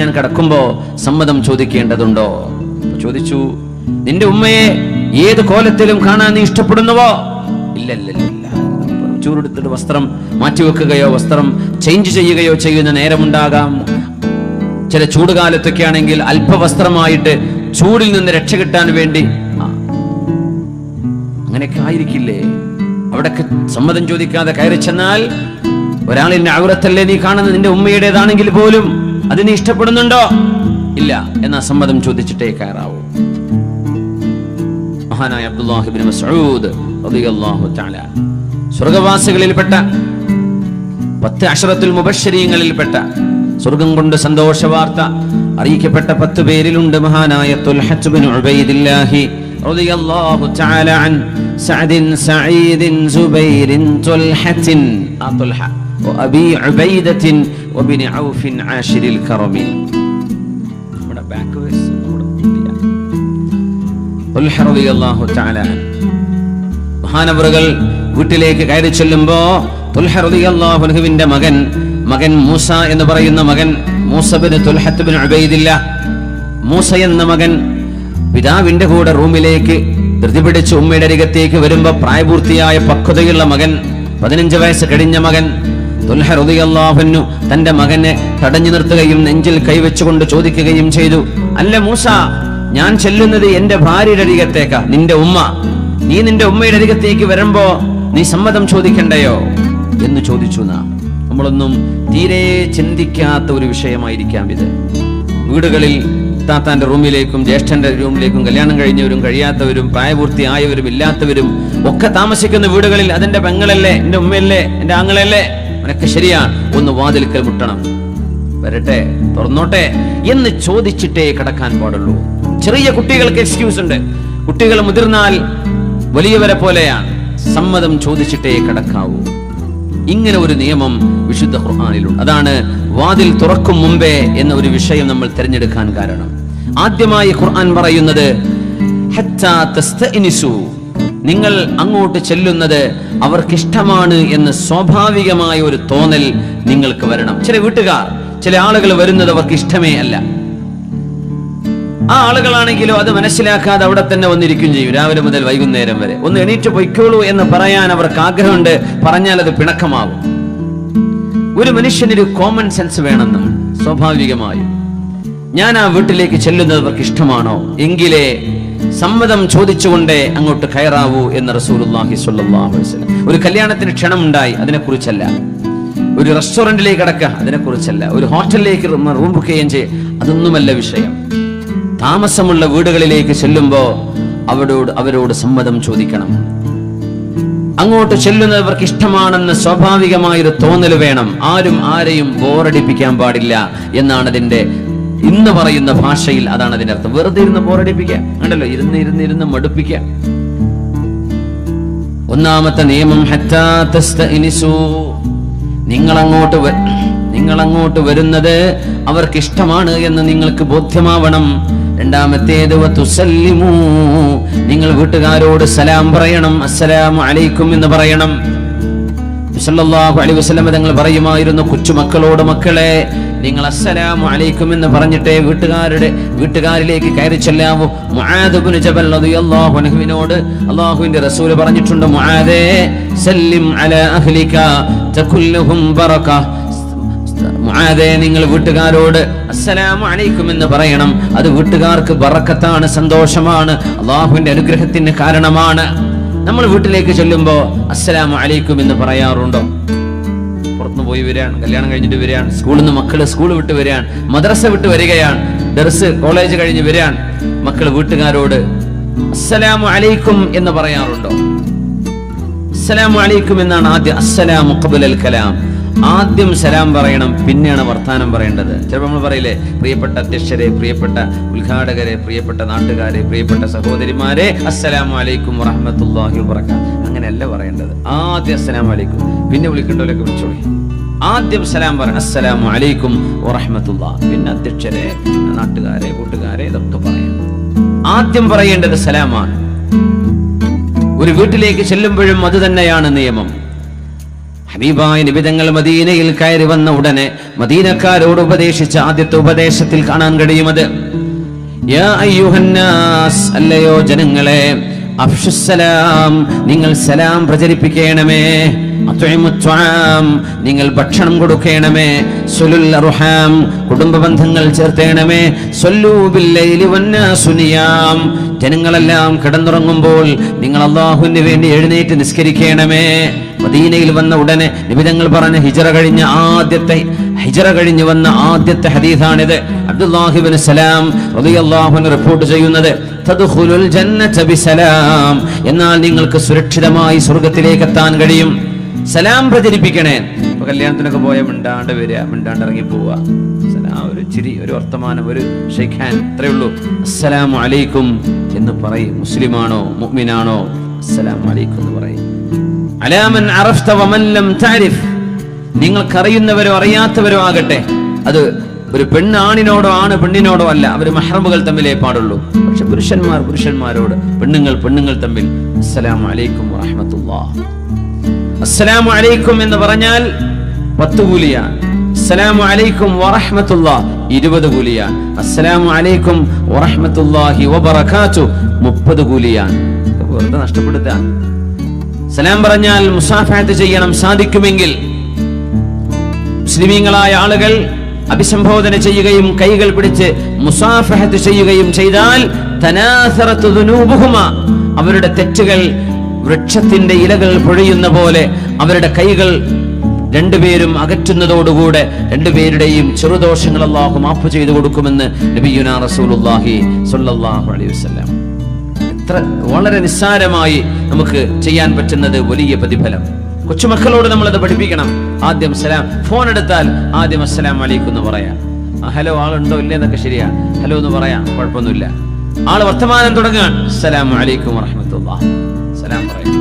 ഞാൻ കിടക്കുമ്പോ സമ്മതം ചോദിക്കേണ്ടതുണ്ടോ? ചോദിച്ചു, നിന്റെ ഉമ്മയെ ഏത് കോലത്തിലും കാണാൻ നീ ഇഷ്ടപ്പെടുന്നുവോ? ഇല്ല. ചൂടെടുത്തിട്ട് വസ്ത്രം മാറ്റിവെക്കുകയോ വസ്ത്രം ചേഞ്ച് ചെയ്യുകയോ ചെയ്യുന്ന നേരമുണ്ടാകാം. ചില ചൂടുകാലത്തൊക്കെ ആണെങ്കിൽ അല്പവസ്ത്രമായിട്ട് ചൂടിൽ നിന്ന് രക്ഷ കിട്ടാൻ വേണ്ടി അങ്ങനെയൊക്കെ ആയിരിക്കില്ലേ? അവിടൊക്കെ സമ്മതം ചോദിക്കാതെ കയറി ചെന്നാൽ ഒരാളിന്റെ ഔറത്തല്ലേ നീ കാണുന്നത്, നിന്റെ ഉമ്മയുടേതാണെങ്കിൽ പോലും അത് നീ ഇഷ്ടപ്പെടുന്നുണ്ടോ? ഇല്ല എന്നാ സമ്മതം ചോദിച്ചിട്ടേ കയറാവൂ. മഹാനായ അബ്ദുല്ലാഹി ഇബ്നു മസ്ഊദ് റളിയല്ലാഹു തആല സ്വർഗവാസികളിൽപ്പെട്ട 10 അശ്റത്തുൽ മുബശ്ശരീങ്ങളിൽപ്പെട്ട സ്വർഗം കൊണ്ട് സന്തോഷ വാർത്ത അറിയിക്കപ്പെട്ട 10 പേരിലുണ്ട് മഹാനായ തുൽഹത്ത് ഇബ്നു ഉബൈദില്ലാഹി റളിയല്ലാഹു തആല അൻ സഅദിൻ സഈദിൻ സുബൈറിൻ തുൽഹത്തിൻ തുൽഹ വഅബി ഉബൈദത്തിൻ വബിൻ ഔഫിൻ ആശിരിൽ കറമി. നമ്മുടെ ബാക്ക് വേഴ്സ് തുൽഹ റളിയല്ലാഹു തആല മഹാനവറുകൾ വീട്ടിലേക്ക് കയറി ചെല്ലുമ്പോ തുൽഹ റളിയല്ലാഹു അൻഹുവിന്റെ മകൻ മൂസ എന്ന് പറയുന്ന മകൻ, മൂസ ഇബ്നു തുൽഹത്ത് ഇബ്നു ഉബൈദില്ലാഹ്, മൂസ എന്ന മകൻ പിതാവിന്റെ കൂടെ റൂമിലേക്ക് ധൃതി പിടിച്ച് ഉമ്മയുടെ അരികത്തേക്ക് വരുമ്പോ പ്രായപൂർത്തിയായ പക്വതയുള്ള മകൻ, 15 വയസ്സ് കഴിഞ്ഞ മകൻ തുൽഹ റളിയല്ലാഹു അൻഹു തന്റെ മകനെ തടഞ്ഞു നിർത്തുകയും നെഞ്ചിൽ കൈവച്ചുകൊണ്ട് ചോദിക്കുകയും ചെയ്തു, അല്ല മൂസ, ഞാൻ ചെല്ലുന്നത് എന്റെ ഭാര്യയുടെ അരികത്തേക്കാ, നിന്റെ ഉമ്മ, നീ നിന്റെ ഉമ്മയുടെ അരികത്തേക്ക് വരുമ്പോ നീ സമ്മതം ചോദിക്കണ്ടയോ എന്ന് ചോദിച്ചു. നമ്മളൊന്നും തീരെ ചിന്തിക്കാത്ത ഒരു വിഷയമായിരിക്കാം ഇത്. വീടുകളിൽ താത്താന്റെ റൂമിലേക്കും ജ്യേഷ്ഠന്റെ റൂമിലേക്കും കല്യാണം കഴിഞ്ഞവരും കഴിയാത്തവരും പ്രായപൂർത്തിയായവരും ഇല്ലാത്തവരും ഒക്കെ താമസിക്കുന്ന വീടുകളിൽ അതെന്റെ പെങ്ങളല്ലേ, എന്റെ ഉമ്മയല്ലേ, എന്റെ ആങ്ങളല്ലേ, അവനൊക്കെ ശരിയാണ്, ഒന്ന് വാതിൽക്കൽ മുട്ടണം, വരട്ടെ, തുറന്നോട്ടെ എന്ന് ചോദിച്ചിട്ടേ കടക്കാൻ പാടുള്ളൂ. ചെറിയ കുട്ടികൾക്ക് എക്സ്ക്യൂസ് ഉണ്ട്. കുട്ടികൾ മുതിർന്നാൽ വലിയവരെ പോലെയാണ്, സമ്മതം ചോദിച്ചിട്ടേ കടക്കാവൂ. ഇങ്ങനെ ഒരു നിയമം വിശുദ്ധ ഖുർആനിലുണ്ട്. അതാണ് വാതിൽ തുറക്കും മുമ്പേ എന്ന ഒരു വിഷയം നമ്മൾ തിരഞ്ഞെടുക്കാൻ കാരണം. ആദ്യമായി ഖുർആൻ പറയുന്നത് ഹത്താ തസ്തഇനിസു, നിങ്ങൾ അങ്ങോട്ട് ചെല്ലുന്നത് അവർക്കിഷ്ടമാണ് എന്ന് സ്വാഭാവികമായ ഒരു തോന്നൽ നിങ്ങൾക്ക് വരണം. ചില ആളുകൾ വരുന്നത് അവർക്ക് ഇഷ്ടമേ അല്ല. ആ ആളുകളാണെങ്കിലോ അത് മനസ്സിലാക്കാതെ അവിടെ തന്നെ വന്നിരിക്കും ചെയ്യും, രാവിലെ മുതൽ വൈകുന്നേരം വരെ. ഒന്ന് എണീറ്റ് പൊയ്ക്കോളൂ എന്ന് പറയാൻ അവർക്ക് ആഗ്രഹമുണ്ട്, പറഞ്ഞാൽ അത് പിണക്കമാവും. ഒരു മനുഷ്യനൊരു കോമൺ സെൻസ് വേണമെന്നാണ് സ്വാഭാവികമായും. ഞാൻ ആ വീട്ടിലേക്ക് ചെല്ലുന്നത് അവർക്ക് ഇഷ്ടമാണോ എങ്കിലേ സമ്മതം ചോദിച്ചുകൊണ്ടേ അങ്ങോട്ട് കയറാവൂ എന്ന് റസൂലുള്ളാഹി സ്വല്ലല്ലാഹു അലൈഹി വസല്ലം. ഒരു കല്യാണത്തിന് ക്ഷണമുണ്ടായി, അതിനെക്കുറിച്ചല്ല. ഒരു റെസ്റ്റോറന്റിലേക്ക് അടക്കുക, അതിനെക്കുറിച്ചല്ല. ഒരു ഹോട്ടലിലേക്ക് റൂം ബുക്ക് ചെയ്യുകയും ചെയ്യും, അതൊന്നുമല്ല വിഷയം. താമസമുള്ള വീടുകളിലേക്ക് ചെല്ലുമ്പോ അവരോട് സമ്മതം ചോദിക്കണം. അങ്ങോട്ട് ചെല്ലുന്നവർക്ക് ഇഷ്ടമാണെന്ന് സ്വാഭാവികമായൊരു തോന്നൽ വേണം. ആരും ആരെയും ബോറടിപ്പിക്കാൻ പാടില്ല എന്നാണ് അതിന്റെ ഇന്ന് പറയുന്ന ഭാഷയിൽ അതാണ് അതിന്റെ അർത്ഥം. വെറുതെ ഇരുന്ന് ബോറടിപ്പിക്കാം, ഉണ്ടല്ലോ, ഇരുന്ന് മടുപ്പിക്കാം. ഒന്നാമത്തെ നിയമം ഹത്താ തസ്തഇനിസു, നിങ്ങളങ്ങോട്ട് വരുന്നത് അവർക്ക് ഇഷ്ടമാണ് എന്ന് നിങ്ങൾക്ക് ബോധ്യമാവണം. രണ്ടാമത്തേത് വതുസല്ലിമു, നിങ്ങൾ വീട്ടുകാരോട് സലാം പറയണം, അസ്സലാമു അലൈക്കും എന്ന് പറയണം. സല്ലല്ലാഹു അലൈഹി വസല്ലം തങ്ങൾ പറയുമായിരുന്നു, കൊച്ചുമക്കളോട്, മക്കളെ നിങ്ങൾ അസ്സലാമു അലൈക്കും എന്ന് പറഞ്ഞിട്ടേ വീട്ടുകാരിലേക്ക് കയറി ചെല്ലാവൂ. മുആദ് ഇബ്നു ജബൽ റളിയല്ലാഹു അൻഹുവിനോട് അല്ലാഹുവിന്റെ റസൂൽ പറഞ്ഞിട്ടുണ്ട്, മുആദേ സല്ലിം അലാ അഹ്ലിക തകുല്ലുഹും ബറക, മുആദേ നിങ്ങൾ വീട്ടുകാരോട് അസ്സലാമു അലൈക്കും എന്ന് പറയണം. അത് വീട്ടുകാർക്ക് ബറക്കത്താണ്, സന്തോഷമാണ്, അല്ലാഹുവിന്റെ അനുഗ്രഹത്തിന് കാരണമാണ്. നമ്മൾ വീട്ടിലേക്ക് ചെല്ലുമ്പോ അസ്സലാമു അലൈക്കും എന്ന് പറയാറുണ്ടോ? പുറത്തുനിന്ന് പോയി വരികയാണ്, കല്യാണം കഴിഞ്ഞിട്ട് വരികയാണ്, സ്കൂളിൽ നിന്ന് മക്കള് സ്കൂൾ വിട്ട് വരികയാണ്, മദ്രസ വിട്ട് വരികയാണ്, ദർസ് കോളേജ് കഴിഞ്ഞ് വരികയാണ്, മക്കള് വീട്ടുകാരോട് അസ്സലാമു അലൈക്കും എന്ന് പറയാറുണ്ടോ? അസ്സലാമു അലൈക്കും എന്നാണ് ആദ്യം. അസ്സലാമു ഖബ്ലൽ കലാം, ആദ്യം സലാം പറയണം, പിന്നെയാണ് വർത്താനം പറയേണ്ടത്. ചിലപ്പോൾ നമ്മൾ പറയില്ലേ, പ്രിയപ്പെട്ട അധ്യക്ഷരെ, പ്രിയപ്പെട്ട ഉദ്ഘാടകരെ, പ്രിയപ്പെട്ട നാട്ടുകാരെ, പ്രിയപ്പെട്ട സഹോദരിമാരെ, അസ്സലാമു അലൈക്കും വറഹ്മത്തുള്ളാഹി വബറകാതുഹു. അങ്ങനെയല്ല പറയേണ്ടത്. ആദ്യം അസ്സലാമു അലൈക്കും, പിന്നെ വിളിക്കേണ്ടവരൊക്കെ വിളിച്ചോളി. ആദ്യം സലാം പറയണം, അസ്സലാമു അലൈക്കും വറഹ്മത്തുള്ളാഹി, പിന്നെ അധ്യക്ഷരെ, നാട്ടുകാരെ, കൂട്ടുകാരെ, ഇതൊക്കെ പറയാം. ആദ്യം പറയേണ്ടത് സലാമാണ്. ഒരു വീട്ടിലേക്ക് ചെല്ലുമ്പോഴും അത് തന്നെയാണ് നിയമം. ഹബീബായ നബി തങ്ങൾ മദീനയിൽ കയറി വന്ന ഉടനെ മദീനക്കാരോട് ഉപദേശിച്ച ആദ്യത്തെ ഉപദേശത്തിൽ കാണാൻ കഴിയുമത്, യാ അയ്യുഹന്നാസ്, അല്ലയോ ജനങ്ങളെ, അഫ്ശുസ്സലാം, നിങ്ങൾ സലാം പ്രചരിപ്പിക്കണമേ, അത്ഇമുത്ത്വാം, നിങ്ങൾ ഭക്ഷണം കൊടുക്കണമേ, സുലുൽ അർഹാം, കുടുംബ ബന്ധങ്ങൾ ചേർത്തേണമേ, സല്ലൂ ബില്ലൈലി വന്നാസു നിയാം, ജനങ്ങളെല്ലാം കിടന്നുറങ്ങുമ്പോൾ നിങ്ങൾ അല്ലാഹുവിന് വേണ്ടി എഴുന്നേറ്റ് നിസ്കരിക്കണമേ. മദീനയിൽ വന്ന ഉടനെ നബി തങ്ങൾ പറഞ്ഞ ഹിജ്റ കഴിഞ്ഞ് വന്ന ആദ്യത്തെ ഹദീസാണിത്. അബ്ദുല്ലാഹി ഇബ്നു സലാം റളിയല്ലാഹു അൻഹു റിപ്പോർട്ട് ചെയ്യുന്നത്, തദ്ഖുലുൽ ജന്നത ബിസലാം, എന്നാൽ നിങ്ങൾക്ക് സുരക്ഷിതമായി സ്വർഗ്ഗത്തിലേക്ക് എത്താൻ കഴിയും. സലാം പ്രചരിപ്പിക്കണേ. ഇപ്പൊ കല്യാണത്തിനൊക്കെ പോയ മിണ്ടാണ്ട് വരിക, മിണ്ടാണ്ട് ഇറങ്ങി പോവുക, സലാം, ഒരു ചിരി, ഒരു വർത്തമാനം, ഒരു ഷെയ്ഖ് ഹാൻഡ്, അത്രേ ഉള്ളൂ. അസ്സലാമു അലൈക്കും എന്ന് പറയും. മുസ്ലിമാണോ മുഅ്മിനാണോ, അസ്സലാമു അലൈക്കും എന്ന് പറയും. അലാ മൻ അറഫ്ത വമൻ ലം തഅരിഫ്, നിങ്ങൾക്കറിയുന്നവരോ അറിയാത്തവരോ ആകട്ടെ, അത് ഒരു പെണ്ണാണിനോടോ ആണ് പെണ്ണിനോടോ അല്ല, അവർ മഹ്റമുകൾ തമ്മിലേ പാടുള്ളൂ. പക്ഷെ പുരുഷന്മാരോട്, പെണ്ണുങ്ങൾ തമ്മിൽ അസ്സലാമു അലൈക്കും വറഹ്മത്തുള്ളാഹ്. അസ്സലാമു അലൈക്കും എന്ന് പറഞ്ഞാൽ 10 കൂലിയാണ്. അസ്സലാമു അലൈക്കും വറഹ്മത്തുള്ളാഹ് 20 കൂലിയാണ്. അസ്സലാമു അലൈക്കും വറഹ്മത്തുള്ളാഹി വബറകാതുഹു 30 കൂലിയാണ്. വെറുതെ നഷ്ടപ്പെടുത്താൻ. സലാം പറഞ്ഞാൽ മുസാഫഹത്ത് ചെയ്യണം. സാധിക്കുമെങ്കിൽ മുസ്ലിമീങ്ങളായ ആളുകൾ അഭിസംബോധന ചെയ്യുകയും കൈകൾ പിടിച്ച് മുസാഫഹത്ത് ചെയ്യുകയും ചെയ്താൽ തനാസറത്തു ദുനൂബുഹുമാ, അവരുടെ തെറ്റുകൾ വൃക്ഷത്തിന്റെ ഇലകൾ പൊഴിയുന്ന പോലെ അവരുടെ കൈകൾ രണ്ടുപേരും അകറ്റുന്നതോടുകൂടെ രണ്ടുപേരുടെയും ചെറുദോഷങ്ങൾ അല്ലാഹു മാഫ് ചെയ്തു കൊടുക്കുമെന്ന് നബിയുനാ റസൂലുള്ളാഹി സ്വല്ലല്ലാഹു അലൈഹി വസല്ലം. വളരെ നിസ്സാരമായി നമുക്ക് ചെയ്യാൻ പറ്റുന്നത് വലിയ പ്രതിഫലം. കൊച്ചുമക്കളോട് നമ്മളത് പഠിപ്പിക്കണം. ആദ്യം സലാം, ഫോൺ എടുത്താൽ ആദ്യം അസ്സലാമു അലൈക്കും എന്ന് പറയാം. ഹലോ, ആളുണ്ടോ ഇല്ലേ എന്നൊക്കെ ശരിയാ, ഹലോ എന്ന് പറയാം, കുഴപ്പമൊന്നുമില്ല. ആള് വർത്തമാനം തുടങ്ങാൻ അസ്സലാമു അലൈക്കും വറഹ്മത്തുള്ളാഹി, സലാം പറയാം,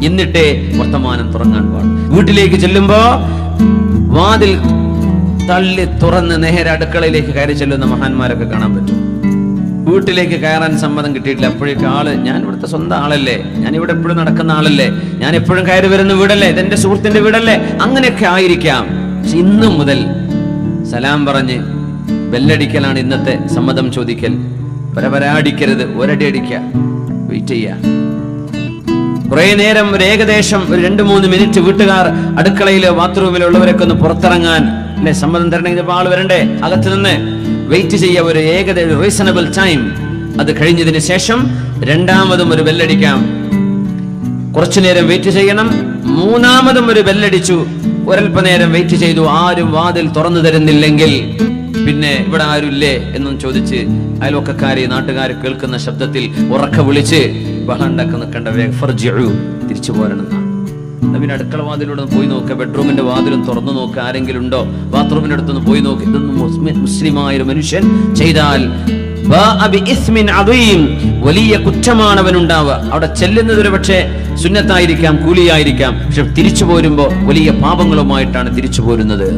എന്നിട്ടേ വർത്തമാനം തുടങ്ങാൻ പാടും. വീട്ടിലേക്ക് ചെല്ലുമ്പോ വാതിൽ തള്ളി തുറന്ന് നേരെ അടുക്കളയിലേക്ക് കയറി ചെല്ലുന്ന മഹാന്മാരൊക്കെ കാണാൻ പറ്റും. വീട്ടിലേക്ക് കയറാൻ സമ്മതം കിട്ടിയിട്ടില്ല, അപ്പോഴേക്കും ആള്, ഞാൻ ഇവിടുത്തെ സ്വന്തം ആളല്ലേ, ഞാൻ ഇവിടെ എപ്പോഴും നടക്കുന്ന ആളല്ലേ, ഞാൻ എപ്പോഴും കയറി വരുന്ന വീടല്ലേ, ഇതെന്റെ സുഹൃത്തിന്റെ വീടല്ലേ, അങ്ങനെയൊക്കെ ആയിരിക്കാം. പക്ഷെ ഇന്നു മുതൽ സലാം പറഞ്ഞ് ബെല്ലടിക്കലാണ് ഇന്നത്തെ സമ്മതം ചോദിക്കൽ. പരപരാടിക്കരുത്, ഒരടി അടിക്കുക, വെയിറ്റ് ചെയ്യുക. കുറെ നേരം, ഒരു ഏകദേശം ഒരു 2-3 മിനിറ്റ് വീട്ടുകാർ അടുക്കളയിലോ ബാത്റൂമിലോ ഉള്ളവരൊക്കെ ഒന്ന് പുറത്തിറങ്ങാൻ അല്ലെ സമ്മതം തരണമെങ്കിൽ ആള് വരണ്ടേ, അകത്ത് നിന്ന് വെയിറ്റ് ചെയ്യുക, ഒരു ഏകദേശം റീസണബിൾ ടൈം. അത് കഴിഞ്ഞതിന് ശേഷം രണ്ടാമതും ഒരു ബെല്ലടിക്കാം, കുറച്ചു നേരം വെയിറ്റ് ചെയ്യണം. മൂന്നാമതും ഒരു ബെല്ലടിച്ചു, ഒരൽപ്പനേരം വെയിറ്റ് ചെയ്തു. ആരും വാതിൽ തുറന്നു തരുന്നില്ലെങ്കിൽ പിന്നെ ഇവിടെ ആരുമില്ലേ എന്നും ചോദിച്ച് അയൽവക്കക്കാരെ, നാട്ടുകാരെ കേൾക്കുന്ന ശബ്ദത്തിൽ ഉറക്കെ വിളിച്ച് ബഹളം ഉണ്ടാക്കി നിൽക്കേണ്ട, ഫർജിഉ, തിരിച്ചു പോരണം. പിന്നെ അടുക്കള വാതിലൂടെ പോയി നോക്കുക, ബെഡ്റൂമിന്റെ വാതിലും തുറന്നു നോക്കുക, ആരെങ്കിലും ഉണ്ടോ, ബാത്റൂമിന്റെ അടുത്തൊന്ന് പോയി നോക്കി. ഇതൊന്നും മുസ്ലിമായ ഒരു മനുഷ്യൻ ചെയ്താൽ വലിയ കുറ്റമാണ് അവനുണ്ടാവുക. അവിടെ ചെല്ലുന്നത് ഒരു പക്ഷേ സുന്നത്തായിരിക്കാം, കൂലിയായിരിക്കാം, പക്ഷെ തിരിച്ചു പോരുമ്പോ വലിയ പാപങ്ങളുമായിട്ടാണ് തിരിച്ചു പോരുന്നത്.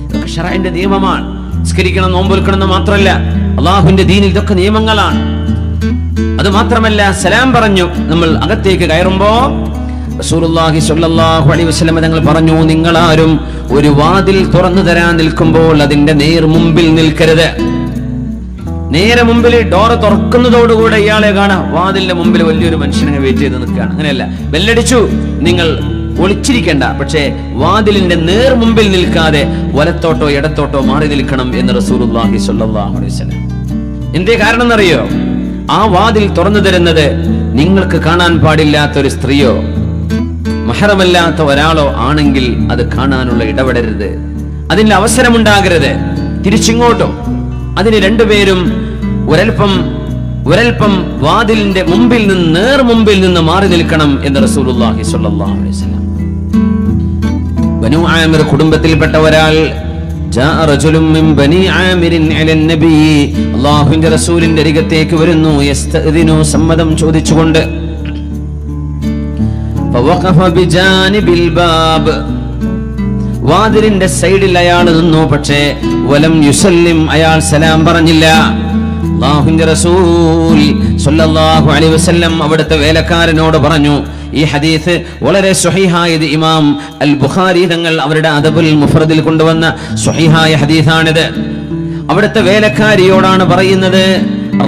ഇതൊക്കെ ശറഅന്റെ നിയമമാണ്. നിസ്കരിക്കണം, നോമ്പൊൽക്കണം എന്ന് മാത്രമല്ല, അള്ളാഹുവിന്റെ ദീനിൽ ഇതൊക്കെ നിയമങ്ങളാണ്. അത് മാത്രമല്ല, സലാം പറഞ്ഞു നമ്മൾ അകത്തേക്ക് കയറുമ്പോ റസൂലുള്ളാഹി സ്വല്ലല്ലാഹു അലൈഹി വസല്ലം തങ്ങൾ പറഞ്ഞു, നിങ്ങളാരും ഒരു വാതിൽ തുറന്നു തരാൻ നിൽക്കുമ്പോൾ അതിന്റെ നേർ മുമ്പിൽ നിൽക്കരുത്. നേരെ മുമ്പിൽ ഡോറ് തുറക്കുന്നതോടുകൂടെ ഇയാളെ കാണാം, വാതിലിന്റെ മുമ്പിൽ വലിയൊരു മനുഷ്യനെ വെയിറ്റ് ചെയ്ത് നിൽക്കുകയാണ്. അങ്ങനെയല്ല, ബെല്ലടിച്ചു, നിങ്ങൾ ഒളിച്ചിരിക്കേണ്ട, പക്ഷേ വാതിലിന്റെ നേർ മുമ്പിൽ നിൽക്കാതെ വലത്തോട്ടോ ഇടത്തോട്ടോ മാറി നിൽക്കണം എന്ന് റസൂലുള്ളാഹി സ്വല്ലല്ലാഹു അലൈഹി വസല്ലം. എന്തേ കാരണം എന്നറിയോ? ആ വാതിൽ തുറന്നു തരുന്നത് നിങ്ങൾക്ക് കാണാൻ പാടില്ലാത്ത ഒരു സ്ത്രീയോ മഹറമല്ലാത്ത ഒരാളോ ആണെങ്കിൽ അത് കാണാനുള്ള ഇടപെടരുത്, അതിന്റെ അവസരമുണ്ടാകരുത്. തിരിച്ചിങ്ങോട്ടും അതിന് രണ്ടുപേരും ഒരൽപ്പം വാതിലിന്റെ മുമ്പിൽ നിന്ന്, നേർ മുമ്പിൽ നിന്ന് മാറി നിൽക്കണം എന്ന് റസൂലുള്ളാഹി സ്വല്ലല്ലാഹു അലൈഹി വസല്ലം. ബനൂ ആമിർ കുടുംബത്തിൽപ്പെട്ട ഒരാൾ, ജാഅ റജുലുൻ മിൻ ബനീ ആമിരിൻ അലൻ നബി, അല്ലാഹുവിന്റെ റസൂലിന്റെ അരികത്തേക്ക് വരുന്നു, യസ്തഅദിനു, സമ്മതം ചോദിച്ചുകൊണ്ട്. ഫവഖഫ ബിജാനിബിൽ ബാബ്, വാതിലിന്റെ സൈഡിൽ അയാൾ നിന്നു, പക്ഷേ വലം യുസല്ലിം, അയാൾ സലാം പറഞ്ഞില്ല. അല്ലാഹുവിന്റെ റസൂൽ സ്വല്ലല്ലാഹു അലൈഹി വസല്ലം അവിടുത്തെ വേലക്കാരനോട് പറഞ്ഞു, ഈ ഹദീസ് വളരെ സ്വഹീഹായത് ഇമാം അൽ ബുഖാരി തങ്ങൾ അവരുടെ അദബുൽ മുഫ്രദിൽ കൊണ്ടുവന്ന സ്വഹീഹായ ഹദീസാണിത്. അവിടുത്തെ വേലക്കാരിയോടാണ് പറയുന്നത്,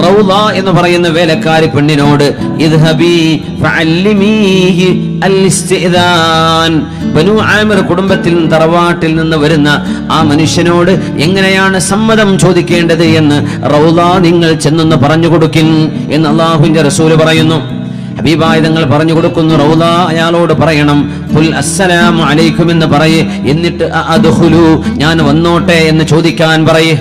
റൗള എന്ന് പറയുന്ന വേലക്കാരി പെണ്ണിനോട്, ഇദ്ഹബി ഫഅല്ലിമീഹി അൽ-ഇസ്തിദാൻ, ബനു ആമിർ കുടുംബത്തിൽ തറവാട്ടിൽ നിന്ന് വരുന്ന ആ മനുഷ്യനോട് എങ്ങനെയാണ് സമ്മതം ചോദിക്കേണ്ടത് എന്ന് റൗള നിങ്ങൾ ചെന്നൊന്ന് പറഞ്ഞു കൊടുക്കിൻ എന്ന് അല്ലാഹുവിന്റെ റസൂൽ പറയുന്നു. ഹബീബായ തങ്ങൾ പറഞ്ഞു കൊടുക്കുന്നു, റൗള അയാളോട് പറയണം, ഖുൽ അസ്സലാമു അലൈക്കും എന്ന് പറയേ, എന്നിട്ട് അദ്ഖുലു, ഞാൻ വന്നോട്ടെ എന്ന് ചോദിക്കാൻ പറയേ.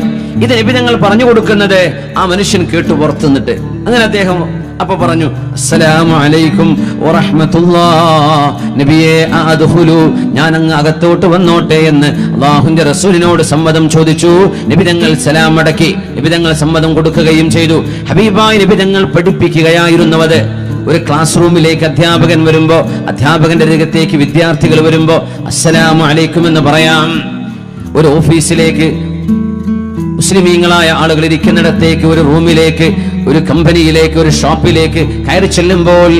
ഇത് നബി തങ്ങൾ പറഞ്ഞു കൊടുക്കുന്നത് ആ മനുഷ്യൻ കേട്ടു പുറത്തു നിന്നിട്ട്. അങ്ങനെ അദ്ദേഹം അപ്പൊ പറഞ്ഞു, അസ്സലാമു അലൈക്കും വറഹ്മത്തുള്ളാഹ്, നബിയേ അദ്ഖുലു, ഞാൻ അങ്ങ് അകത്തോട്ട് വന്നോട്ടെ എന്ന് അല്ലാഹുവിന്റെ റസൂലിനോട് സമ്മതം ചോദിച്ചു. നബി തങ്ങൾ സലാം മടക്കി, നബി തങ്ങൾ സമ്മതം കൊടുക്കുകയും ചെയ്തു. ഹബീബായ നബി തങ്ങൾ പഠിപ്പിക്കുകയായിരുന്നത്. ഒരു ക്ലാസ് റൂമിലേക്ക് അധ്യാപകൻ വരുമ്പോ, അധ്യാപകന്റെ രംഗത്തേക്ക് വിദ്യാർത്ഥികൾ വരുമ്പോ അസ്സലാമു അലൈക്കും എന്ന് പറയാം. ഒരു ഓഫീസിലേക്ക് മുസ്ലിമീങ്ങളായ ആളുകൾ ഇരിക്കുന്നിടത്തേക്ക്, ഒരു റൂമിലേക്ക്, ഒരു കമ്പനിയിലേക്ക്, ഒരു ഷോപ്പിലേക്ക് കയറി ചെല്ലുമ്പോൾ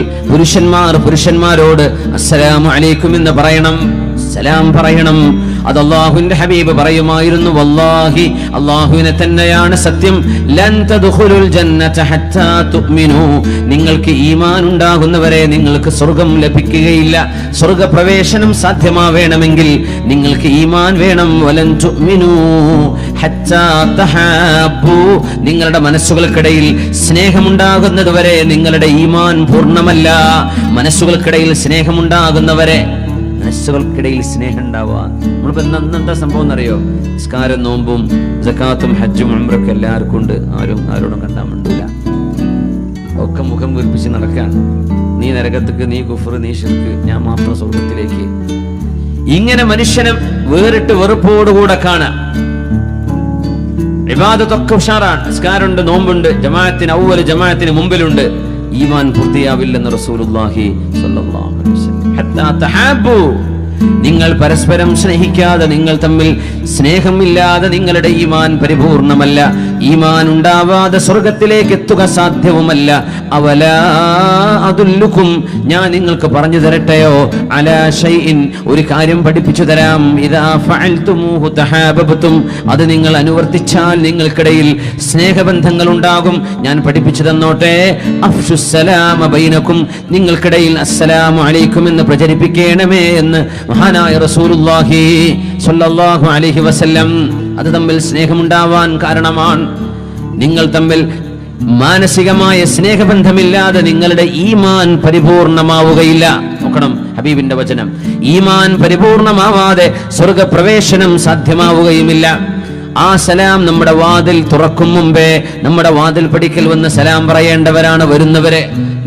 പുരുഷന്മാരോട് അസ്സലാമു അലൈക്കും എന്ന് പറയണം, സലാം പറയണം. അത് അല്ലാഹുവിന്റെ ഹബീബ് പറയുമായിരുന്നു, വല്ലാഹി, അല്ലാഹുവിനെ തന്നെയാണ് സത്യം, ലൻ തദ്ഖുലുൽ ജന്നത ഹത്താ തുഅ്മിനൂ, നിങ്ങൾക്ക് ഈമാൻ ഉണ്ടാകുന്നവരെ നിങ്ങൾക്ക് സ്വർഗ്ഗം ലഭിക്കുകയില്ല. സ്വർഗ്ഗപ്രവേശനം സാധ്യമാവേണമെങ്കിൽ നിങ്ങൾക്ക് ഈമാൻ വേണം. വലൻ തുഅ്മിനൂ ഹത്താ തഹാബ്ബൂ, നിങ്ങളുടെ മനസ്സുകൾക്കിടയിൽ സ്നേഹമുണ്ടാകുന്നതുവരെ നിങ്ങളുടെ ഈമാൻ പൂർണ്ണമല്ല. മനസ്സുകൾക്കിടയിൽ സ്നേഹമുണ്ടാകുന്നവരെ, മനസ്സുകൾക്കിടയിൽ സ്നേഹം ഉണ്ടാവുക. നമ്മളിപ്പോ എന്താ സംഭവം എന്നറിയോ? നിസ്കാരം, നോമ്പും സകാത്തും ഹജ്ജും ഉംറയൊക്കെ എല്ലാവർക്കും ഉണ്ട്. ആരോടും കണ്ടാൻ വേണ്ടില്ല, ഒക്കെ മുഖം വീർപ്പിച്ച് നടക്കാൻ. നീ നരകത്തേക്ക്, നീ കുഫർ, നീ ശിർക്ക്, ഞാൻ മാത്രം സ്വർഗത്തിലേക്ക്. ഇങ്ങനെ മനുഷ്യനെ വേറിട്ട് വെറുപ്പോടുകൂടെ കാണാം. ഇബാദത്തൊക്കെ ഉഷാറാണ്, നിസ്കാരമുണ്ട്, നോമ്പുണ്ട്, ജമാഅത്തിന് അവ്വല് ജമാഅത്തിന് മുമ്പിലുണ്ട്. ഈമാൻ പൂർത്തിയാവില്ലെന്ന് റസൂലുള്ളാഹി സ്വല്ലല്ലാഹു അലൈഹി വസല്ലം. ഹത്താ തഹാബ്ബു, നിങ്ങൾ പരസ്പരം സ്നേഹിക്കാതെ, നിങ്ങൾ തമ്മിൽ സ്നേഹമില്ലാതെ നിങ്ങളുടെ ഈമാൻ പരിപൂർണമല്ല. ഈമാൻ ഉണ്ടാവാതെ സ്വർഗത്തിലേക്ക് എത്തുക സാധ്യവുമല്ല. അവലാ അദുല്ലുക്കും, ഞാൻ നിങ്ങൾക്ക് പറഞ്ഞു തരട്ടെയോ, അലാ ഷൈഇൻ, ഒരു കാര്യം പഠിപ്പിച്ചു തരാം. ഇദാ ഫഅൽതുമൂഹു തഹാബബതും, അത് നിങ്ങൾ അനുവർത്തിച്ചാൽ നിങ്ങൾക്കിടയിൽ സ്നേഹബന്ധങ്ങൾ ഉണ്ടാകും. ഞാൻ പഠിപ്പിച്ചു തന്നോട്ടെ. അഫ്ശുസ്സലാമ ബൈനക്കും, നിങ്ങൾക്കിടയിൽ അസ്സലാമു അലൈക്കും എന്ന് പ്രചരിപ്പിക്കണമേ എന്ന് മഹാനായ റസൂലുള്ളാഹി സ്വല്ലല്ലാഹു അലൈഹി വസല്ലം. അത് തമ്മിൽ സ്നേഹമുണ്ടാവാൻ കാരണമാണ്. നിങ്ങൾ തമ്മിൽ മാനസികമായ സ്നേഹബന്ധമില്ലാതെ നിങ്ങളുടെ ഈമാൻ പരിപൂർണമാവുകയില്ല. നോക്കണം ഹബീബിന്റെ വചനം. ഈമാൻ പരിപൂർണമാവാതെ സ്വർഗപ്രവേശനം സാധ്യമാവുകയുമില്ല. ആ സലാം നമ്മുടെ വാതിൽ തുറക്കും മുമ്പേ നമ്മുടെ വാതിൽ പടിക്കൽ വന്ന് സലാം പറയേണ്ടവരാണ് വരുന്നവരെ.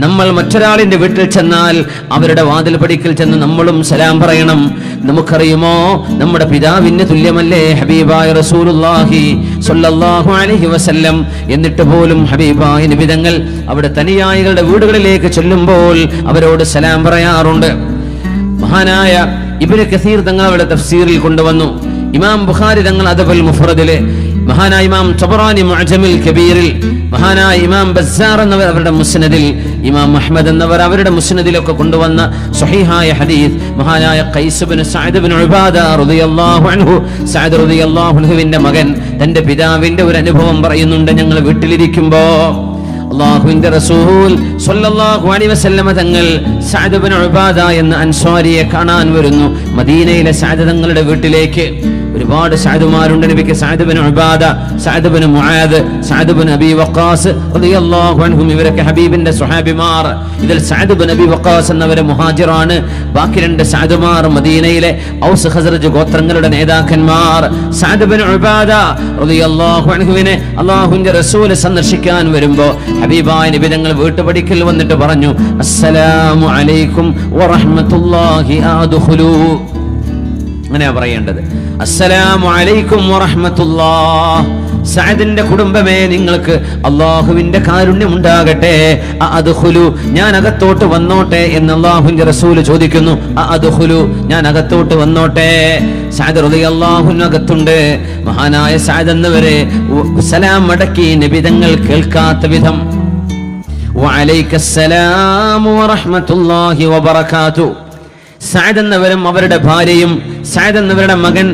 നമ്മൾ മറ്റൊരാളിന്റെ വീട്ടിൽ ചെന്നാൽ അവരുടെ വാതിൽ പടിക്കൽ ചെന്ന് നമ്മളും സലാം പറയണം. നമുക്കറിയുമോ, നമ്മുടെ പിതാവിന് തുല്യമല്ലേ ഹബീബായ റസൂലുള്ളാഹി സ്വല്ലല്ലാഹു അലൈഹി വസല്ലം. എന്നിട്ട് പോലും ഹബീബായ നബി തങ്ങൾ അവിടെ തനിയായികളുടെ വീടുകളിലേക്ക് ചെല്ലുമ്പോൾ അവരോട് സലാം പറയാറുണ്ട്. മഹാനായ ഇബ്നു കസീർ തങ്ങൾ അവരുടെ തഫ്സീറിൽ കൊണ്ടുവന്നു. ഇമാം ബുഖാരി തങ്ങൾ അദബുൽ മുഫ്രദിലെ, മഹാനായ ഇമാം തബറാനി മുഅ്ജമുൽ കബീറിൽ, മഹാനായ ഇമാം ബസ്സാർ എന്നവർ അവരുടെ മുസ്നദിൽ, ഇമാം അഹ്മദ് എന്നവർ അവരുടെ മുസ്നദിലൊക്കെ കൊണ്ടുവന്ന സ്വഹീഹായ ഹദീസ്, മഹാനായ ഖൈസ് ഇബ്നു സഅദ് ഇബ്നു ഉബാദ റളിയല്ലാഹു അൻഹു, സഅദ് റളിയല്ലാഹു അൻഹുവിന്റെ മകൻ തന്റെ പിതാവിന്റെ ഒരു അനുഭവം പറയുന്നുണ്ട്. ഞങ്ങൾ വീട്ടിലിരിക്കുമ്പോ അല്ലാഹുവിന്റെ റസൂൽ സ്വല്ലല്ലാഹു അലൈഹി വസല്ലമ തങ്ങൾ സഅദ് ഇബ്നു ഉബാദ എന്ന അൻസ്വാരിയെ കാണാൻ വരുന്നു. മദീനയിലെ സഅദ് തങ്ങളുടെ വീട്ടിലേക്ക് ഒരുപാട് സഅദുമാരുണ്ട് നബിക്ക്. Saad ibn Ubadah, Saad ibn Muadh, Saad ibn Abi Waqqas റളിയല്ലാഹു അൻഹും, ഇവരൊക്കെ ഹബീബിന്റെ സ്വഹാബിമാർ. ഇതിൽ സഅദ് ഇബ്നു അബി വഖാസ് എന്നവരെ മുഹാജിറാണ്. ബാക്കി രണ്ട് സഅദുമാർ മദീനയിലെ ഔസ് ഖസ്റജ് ഗോത്രങ്ങളുടെ നേതാക്കന്മാർ. സഅദ് ഇബ്നു ഉബാദ റളിയല്ലാഹു അൻഹുവിനെ അല്ലാഹുവിന്റെ റസൂൽ സന്ദർശിക്കാൻ വരുമ്പോൾ ഹബീബായ നബി തങ്ങൾ വീട്ടുപടിക്കൽ വന്നിട്ട് പറഞ്ഞു, അസ്സലാമു അലൈക്കും വറഹ്മത്തുള്ളാഹി അദ്ഖുലൂ. അങ്ങനെയാ പറയേണ്ടത്. അസ്സലാമു അലൈക്കും വറഹ്മത്തുള്ളാഹ്. സഅദിന്റെ കുടുംബമേ, നിങ്ങൾക്ക് അല്ലാഹുവിന്റെ കാരുണ്യം ഉണ്ടാകട്ടെ. അദ്ഖുലു, ഞാൻ അകത്തോട്ട് വന്നോട്ടെ എന്ന് അല്ലാഹുവിന്റെ റസൂൽ ചോദിക്കുന്നു. അദ്ഖുലു, ഞാൻ അകത്തോട്ട് വന്നോട്ടെ. സഅദ് റളിയല്ലാഹു അൻഹു അകത്തുണ്ട്. മഹാനായ സഅദ് എന്നവരെ സലാം മടക്കി നബി തങ്ങൾ കേൾക്കാത്ത വിധം വഅലൈക്കസ്സലാമു വറഹ്മത്തുള്ളാഹി വബറകാതുഹു. സഅദ് എന്നവരും അവരുടെ ഭാര്യയും സഅദ് എന്നവരുടെ മകൻ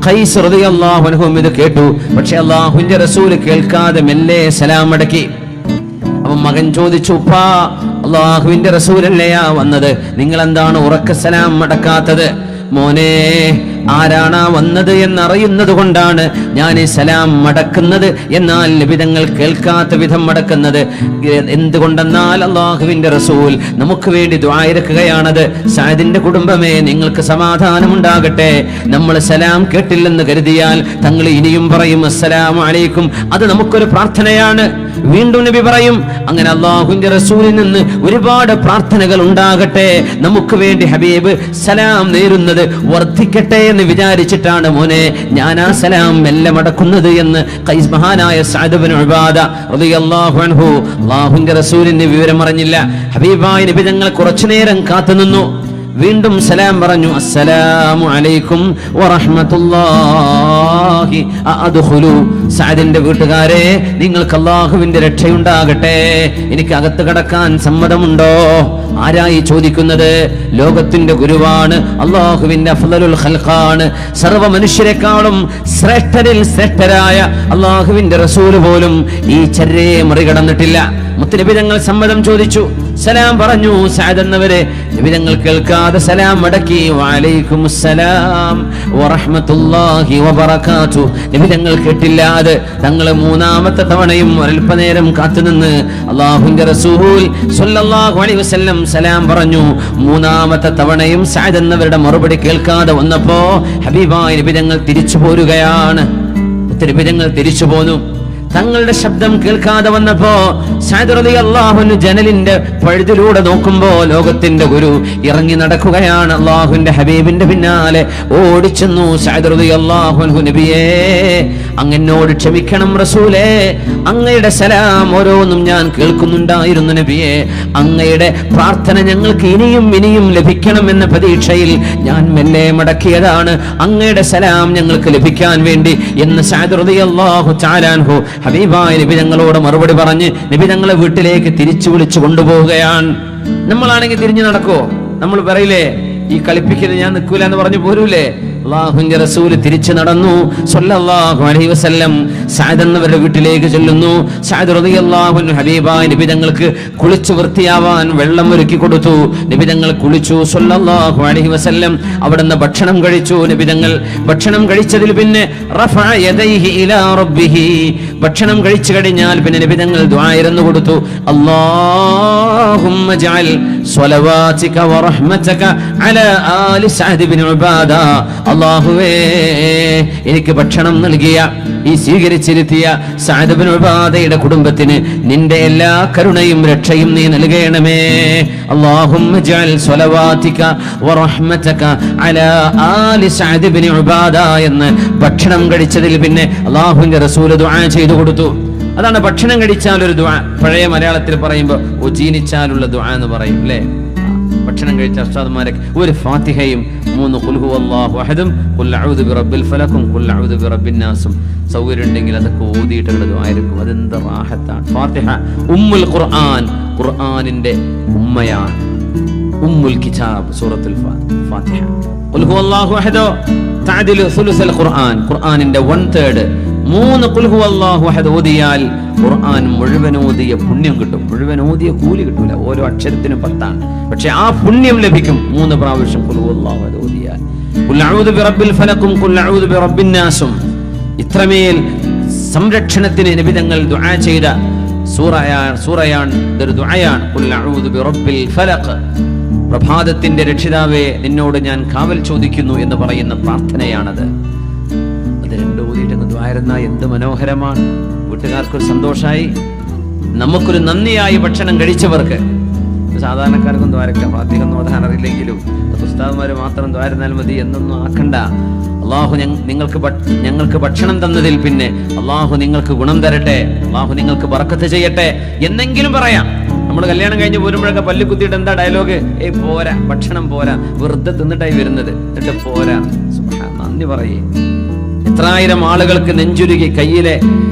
ഖൈസ് റളിയല്ലാഹു അൻഹു ഇത് കേട്ടു. പക്ഷെ അല്ലാഹുവിന്റെ റസൂൽ കേൾക്കാതെ മെല്ലെ സലാം മടക്കി. അപ്പൊ മകൻ ചോദിച്ചു, ഉപ്പാ, അല്ലാഹുവിന്റെ റസൂലല്ലയാ വന്നത്, നിങ്ങൾ എന്താണ് ഉറക്ക സലാം മടക്കാത്തത്? മോനെ, ആരാണ് വന്നത് എന്നറിയുന്നത് കൊണ്ടാണ് ഞാൻ ഈ സലാം മടക്കുന്നത്, എന്നാൽ നബി തങ്ങൾ കേൾക്കാത്ത വിധം മടക്കുന്നത്. എന്തുകൊണ്ടെന്നാൽ അല്ലാഹുവിന്റെ റസൂൽ നമുക്ക് വേണ്ടി ദുആ ഇറക്കുകയാണത്. സഅദിന്റെ കുടുംബമേ, നിങ്ങൾക്ക് സമാധാനമുണ്ടാകട്ടെ. നമ്മൾ സലാം കേട്ടില്ലെന്ന് കരുതിയാൽ തങ്ങൾ ഇനിയും പറയും അസ്സലാമു അലൈക്കും. അത് നമുക്കൊരു പ്രാർത്ഥനയാണ്. വീണ്ടും നബി പറയും, അങ്ങനെ അല്ലാഹുവിന്റെ റസൂലിൽ നിന്ന് ഒരുപാട് പ്രാർത്ഥനകൾ ഉണ്ടാകട്ടെ, നമുക്ക് വേണ്ടി ഹബീബ് സലാം നേരുന്നത് വർദ്ധിക്കട്ടെ എന്ന് വിചാരിച്ചിട്ടാണ് മോനെ ഞാൻ ആ സലാം മെല്ലെ മടക്കുന്നത് എന്ന് ഖൈസ് മഹാനായ സഅദ് ഇബ്നു ഉബാദ റളിയല്ലാഹു അൻഹു അല്ലാഹുവിന്റെ റസൂലിന്റെ വിവരം അറിഞ്ഞില്ല. ഹബീബായ നബി തങ്ങൾ കുറച്ചു നേരം കാത്തുനിന്നു. വീണ്ടും സലാം പറഞ്ഞു, അസ്സലാമു അലൈക്കും വറഹ്മത്തുള്ളാഹി അദ്ഖുലു. സഅദിന്റെ വീട്ടുകാരെ, നിങ്ങൾക്ക് അല്ലാഹുവിന്റെ രക്ഷയുണ്ടാകട്ടെ, എനിക്ക് അകത്ത് കടക്കാൻ സമ്മതമുണ്ടോ? ആരായി ചോദിക്കുന്നത്? ലോകത്തിന്റെ ഗുരുവാണ്, അല്ലാഹുവിന്റെ അഫ്ളലുൽ ഖൽഖാണ്, സർവ്വ മനുഷ്യരെക്കാളും ശ്രേഷ്ഠരിൽ ശ്രേഷ്ഠരായ അല്ലാഹുവിന്റെ റസൂൽ പോലും ഈ ചര്യയെ മറികടന്നിട്ടില്ല. മുത്തുനബി തങ്ങൾ സമ്മതം ചോദിച്ചു, സലാം പറഞ്ഞു. സഅദ് എന്നവരെ നബി തങ്ങൾ കേൾക്കാതെ സലാം മടക്കി. വഅലൈക്കുമുസ്സലാം വറഹ്മത്തുള്ളാഹി വബറകാതുഹു. നബി തങ്ങൾ കേട്ടില്ലാതെ തങ്ങൾ മൂന്നാമത്തെ തവണയും ഒരൽപ്പനേരം കാത്തുനിന്ന് അല്ലാഹുവിന്റെ റസൂൽ സ്വല്ലല്ലാഹു അലൈഹി വസല്ലം സലാം പറഞ്ഞു. മൂന്നാമത്തെ തവണയും സഅദ് എന്നവരുടെ മറുപടി കേൾക്കാതെ വന്നപ്പോ ഹബീബായ നബി തങ്ങൾ തിരിച്ചു പോരുകയാണ്. നബി തങ്ങൾ തിരിച്ചു പോന്നു. തങ്ങളുടെ ശബ്ദം കേൾക്കാതെ വന്നപ്പോ സഅദ് റളിയല്ലാഹു അൻഹു ജനലിന്റെ പഴുതിലൂടെ നോക്കുമ്പോ ലോകത്തിന്റെ ഗുരു ഇറങ്ങി നടക്കുകയാണ്. അല്ലാഹുവിന്റെ ഹബീബിന്റെ പിന്നാലെ ഓടിച്ചെന്നു. സഅദ് റളിയല്ലാഹു അൻഹു, നബിയേ, അങ്ങനോട് ക്ഷമിക്കണം റസൂലേ, അങ്ങയുടെ സലാം ഓരോന്നും ഞാൻ കേൾക്കുന്നുണ്ടായിരുന്നു നബിയേ, അങ്ങയുടെ പ്രാർത്ഥന ഞങ്ങൾക്ക് ഇനിയും ഇനിയും ലഭിക്കണമെന്ന പ്രതീക്ഷയിൽ ഞാൻ മെല്ലെ മടക്കിയതാണ്, അങ്ങയുടെ സലാം ഞങ്ങൾക്ക് ലഭിക്കാൻ വേണ്ടി എന്ന് സഅദ് റളിയല്ലാഹു തആല അൻഹു ഹബീബായ നബി തങ്ങളോട് മറുപടി പറഞ്ഞ് നബി തങ്ങളെ വീട്ടിലേക്ക് തിരിച്ചു വിളിച്ചു കൊണ്ടുപോവുകയാണ്. നമ്മളാണെങ്കിൽ തിരിഞ്ഞു നടക്കോ? നമ്മൾ പറയില്ലേ, ഈ കളിപ്പിക്കല് ഞാൻ നിൽക്കൂല എന്ന് പറഞ്ഞു പോരൂലേ? അല്ലാഹുവിന്റെ റസൂൽ തിരിച്ചു നടന്നു സ്വല്ലല്ലാഹു അലൈഹി വസല്ലം. സഅദ് എന്നവരുടെ വീട്ടിലേക്ക് ചെല്ലുന്നു. സഅദ് റളിയല്ലാഹു അൻഹു ഹബീബായ നബി തങ്ങൾക്ക് കുളിച്ചു വൃത്തിയാവാൻ വെള്ളം ഒരുക്കി കൊടുത്തു. നബി തങ്ങൾ കുളിച്ചു സ്വല്ലല്ലാഹു അലൈഹി വസല്ലം. അവിടുന്ന് ഭക്ഷണം കഴിച്ചു. നബി തങ്ങൾ ഭക്ഷണം കഴിച്ചതിൽ പിന്നെ റഫഅ യദൈഹി ഇലാ റബ്ബിഹി. ഭക്ഷണം കഴിച്ചു കഴിഞ്ഞാൽ പിന്നെ നബി തങ്ങൾ ദുആ ഇറന്നു കൊടുത്തു. അല്ലാഹുമ്മ ജഅൽ സ്വലവാതിക വറഹ്മതക അലാ ആലി സഅദ് ഇബ്നു ഉബാദ. അല്ലാഹുവേ, എനിക്ക് ഭക്ഷണം നൽകിയ, ഈ സ്വീകരിച്ചിരുത്തിയ സഅദ് ഇബ്നു ഉബാദയുടെ കുടുംബത്തിന് നിന്റെ എല്ലാ കരുണയും രക്ഷയും നീ നൽകണമേ. അല്ലാഹുമ്മ ജഅൽ സ്വലവാതിക വറഹ്മതക അലാ ആലി സഅദ് ഇബ്നു ഉബാദ എന്ന് ഭക്ഷണം കഴിച്ചതിൽ പിന്നെ അല്ലാഹുവിന്റെ റസൂൽ ദുആ ചെയ്തു കൊടുത്തു. അതാണ് ഭക്ഷണം കഴിച്ചാൽ ഒരു ദുആ. പഴയ മലയാളത്തിൽ പറയുമ്പോൾ ഉജീനിച്ചാലുള്ള ദുആ എന്ന് പറയും അല്ലേ? ഭക്ഷണം കഴിച്ച ഉസ്താദുമാരൊക്കെ ഒരു ഫാത്തിഹയും 3 ഖുൽ ഹുവല്ലാഹു അഹദും ഖുൽ അഊദു ബിറബ്ബിൽ ഫലഖും ഖുൽ അഊദു ബിറബ്ബിൻ നാസും സൗകര്യം ഉണ്ടെങ്കിൽ അതൊക്കെ ഓതിയിട്ടുള്ള ദുആയിരിക്കും. അതെന്ത് റാഹത്താണ്. ഫാത്തിഹ ഉമ്മുൽ ഖുർആൻ, ഖുർആനിന്റെ ഉമ്മയാണ്. ഉമ്മുൽ കിതാബ് സൂറത്തുൽ ഫാത്തിഹ. ഖുൽ ഹുവല്ലാഹു അഹദു തഅദിലു സുലുസുൽ ഖുർആൻ, ഖുർആനിന്റെ 1/3. 3 ഖുൽ ഹുവല്ലാഹു അഹദ് ഓതിയാൽ ഖുർആൻ മുഴുവൻ ഓതിയ പുണ്യം കിട്ടും. മുഴുവൻ ഓതിയ കൂലി കിട്ടൂല, ഓരോ അക്ഷരത്തിനും 10ആണ്. പക്ഷെ ആ പുണ്യം ലഭിക്കും 3 പ്രാവശ്യം ഖുൽ ഹുവല്ലാഹു അഹദ് ഓതിയാൽ. ഖുൽ അഊദു ബിറബ്ബിൽ ഫലഖും ഖുൽ അഊദു ബിറബ്ബിൻ നാസും. ഇത്രമേൽ സംരക്ഷണത്തിന് നബി തങ്ങൾ ദുആ ചെയ്ത സൂറയാണ്, ഇതൊരു ദുആയാണ്. ഖുൽ അഊദു ബിറബ്ബിൽ ഫലഖ്. പ്രഭാതത്തിന്റെ രക്ഷിതാവേ, നിന്നോട് ഞാൻ കാവൽ ചോദിക്കുന്നു എന്ന് പറയുന്ന പ്രാർത്ഥനയാണത്. അത് രണ്ടു ഓതിയിട്ടങ്ങ് ദ്വാരുന്ന എന്ത് മനോഹരമാണ്. വീട്ടുകാർക്കൊരു സന്തോഷമായി, നമുക്കൊരു നന്ദിയായി. ഭക്ഷണം കഴിച്ചവർക്ക്, സാധാരണക്കാർക്കും ദ്വാരക്കാം, ഫാത്തിഹൊന്നും ഓതാൻ അറിയില്ലെങ്കിലും ഉസ്താദുമാര് മാത്രം ദ്വാരുന്നാൽ മതി എന്നൊന്നും ആക്കണ്ട. അള്ളാഹു ഞങ്ങൾക്ക് ഭക്ഷണം തന്നതിൽ പിന്നെ അള്ളാഹു നിങ്ങൾക്ക് ഗുണം തരട്ടെ, അള്ളാഹു നിങ്ങൾക്ക് ബറക്കത്ത് ചെയ്യട്ടെ എന്നെങ്കിലും പറയാം. നമ്മൾ കല്യാണം കഴിഞ്ഞ് പോരുമ്പോഴൊക്കെ പല്ല് കുത്തിയിട്ട് എന്താ ഡയലോഗ്? പോരാ, ഭക്ഷണം പോരാ, വെറുതെ തിന്നിട്ടായി വരുന്നത്, എന്നിട്ട് പോരാ. സുബ്ഹാനല്ലാഹ്, നന്ദി പറയേ. എത്രായിരം ആളുകൾക്ക് നെഞ്ചുരുകി കയ്യിലെ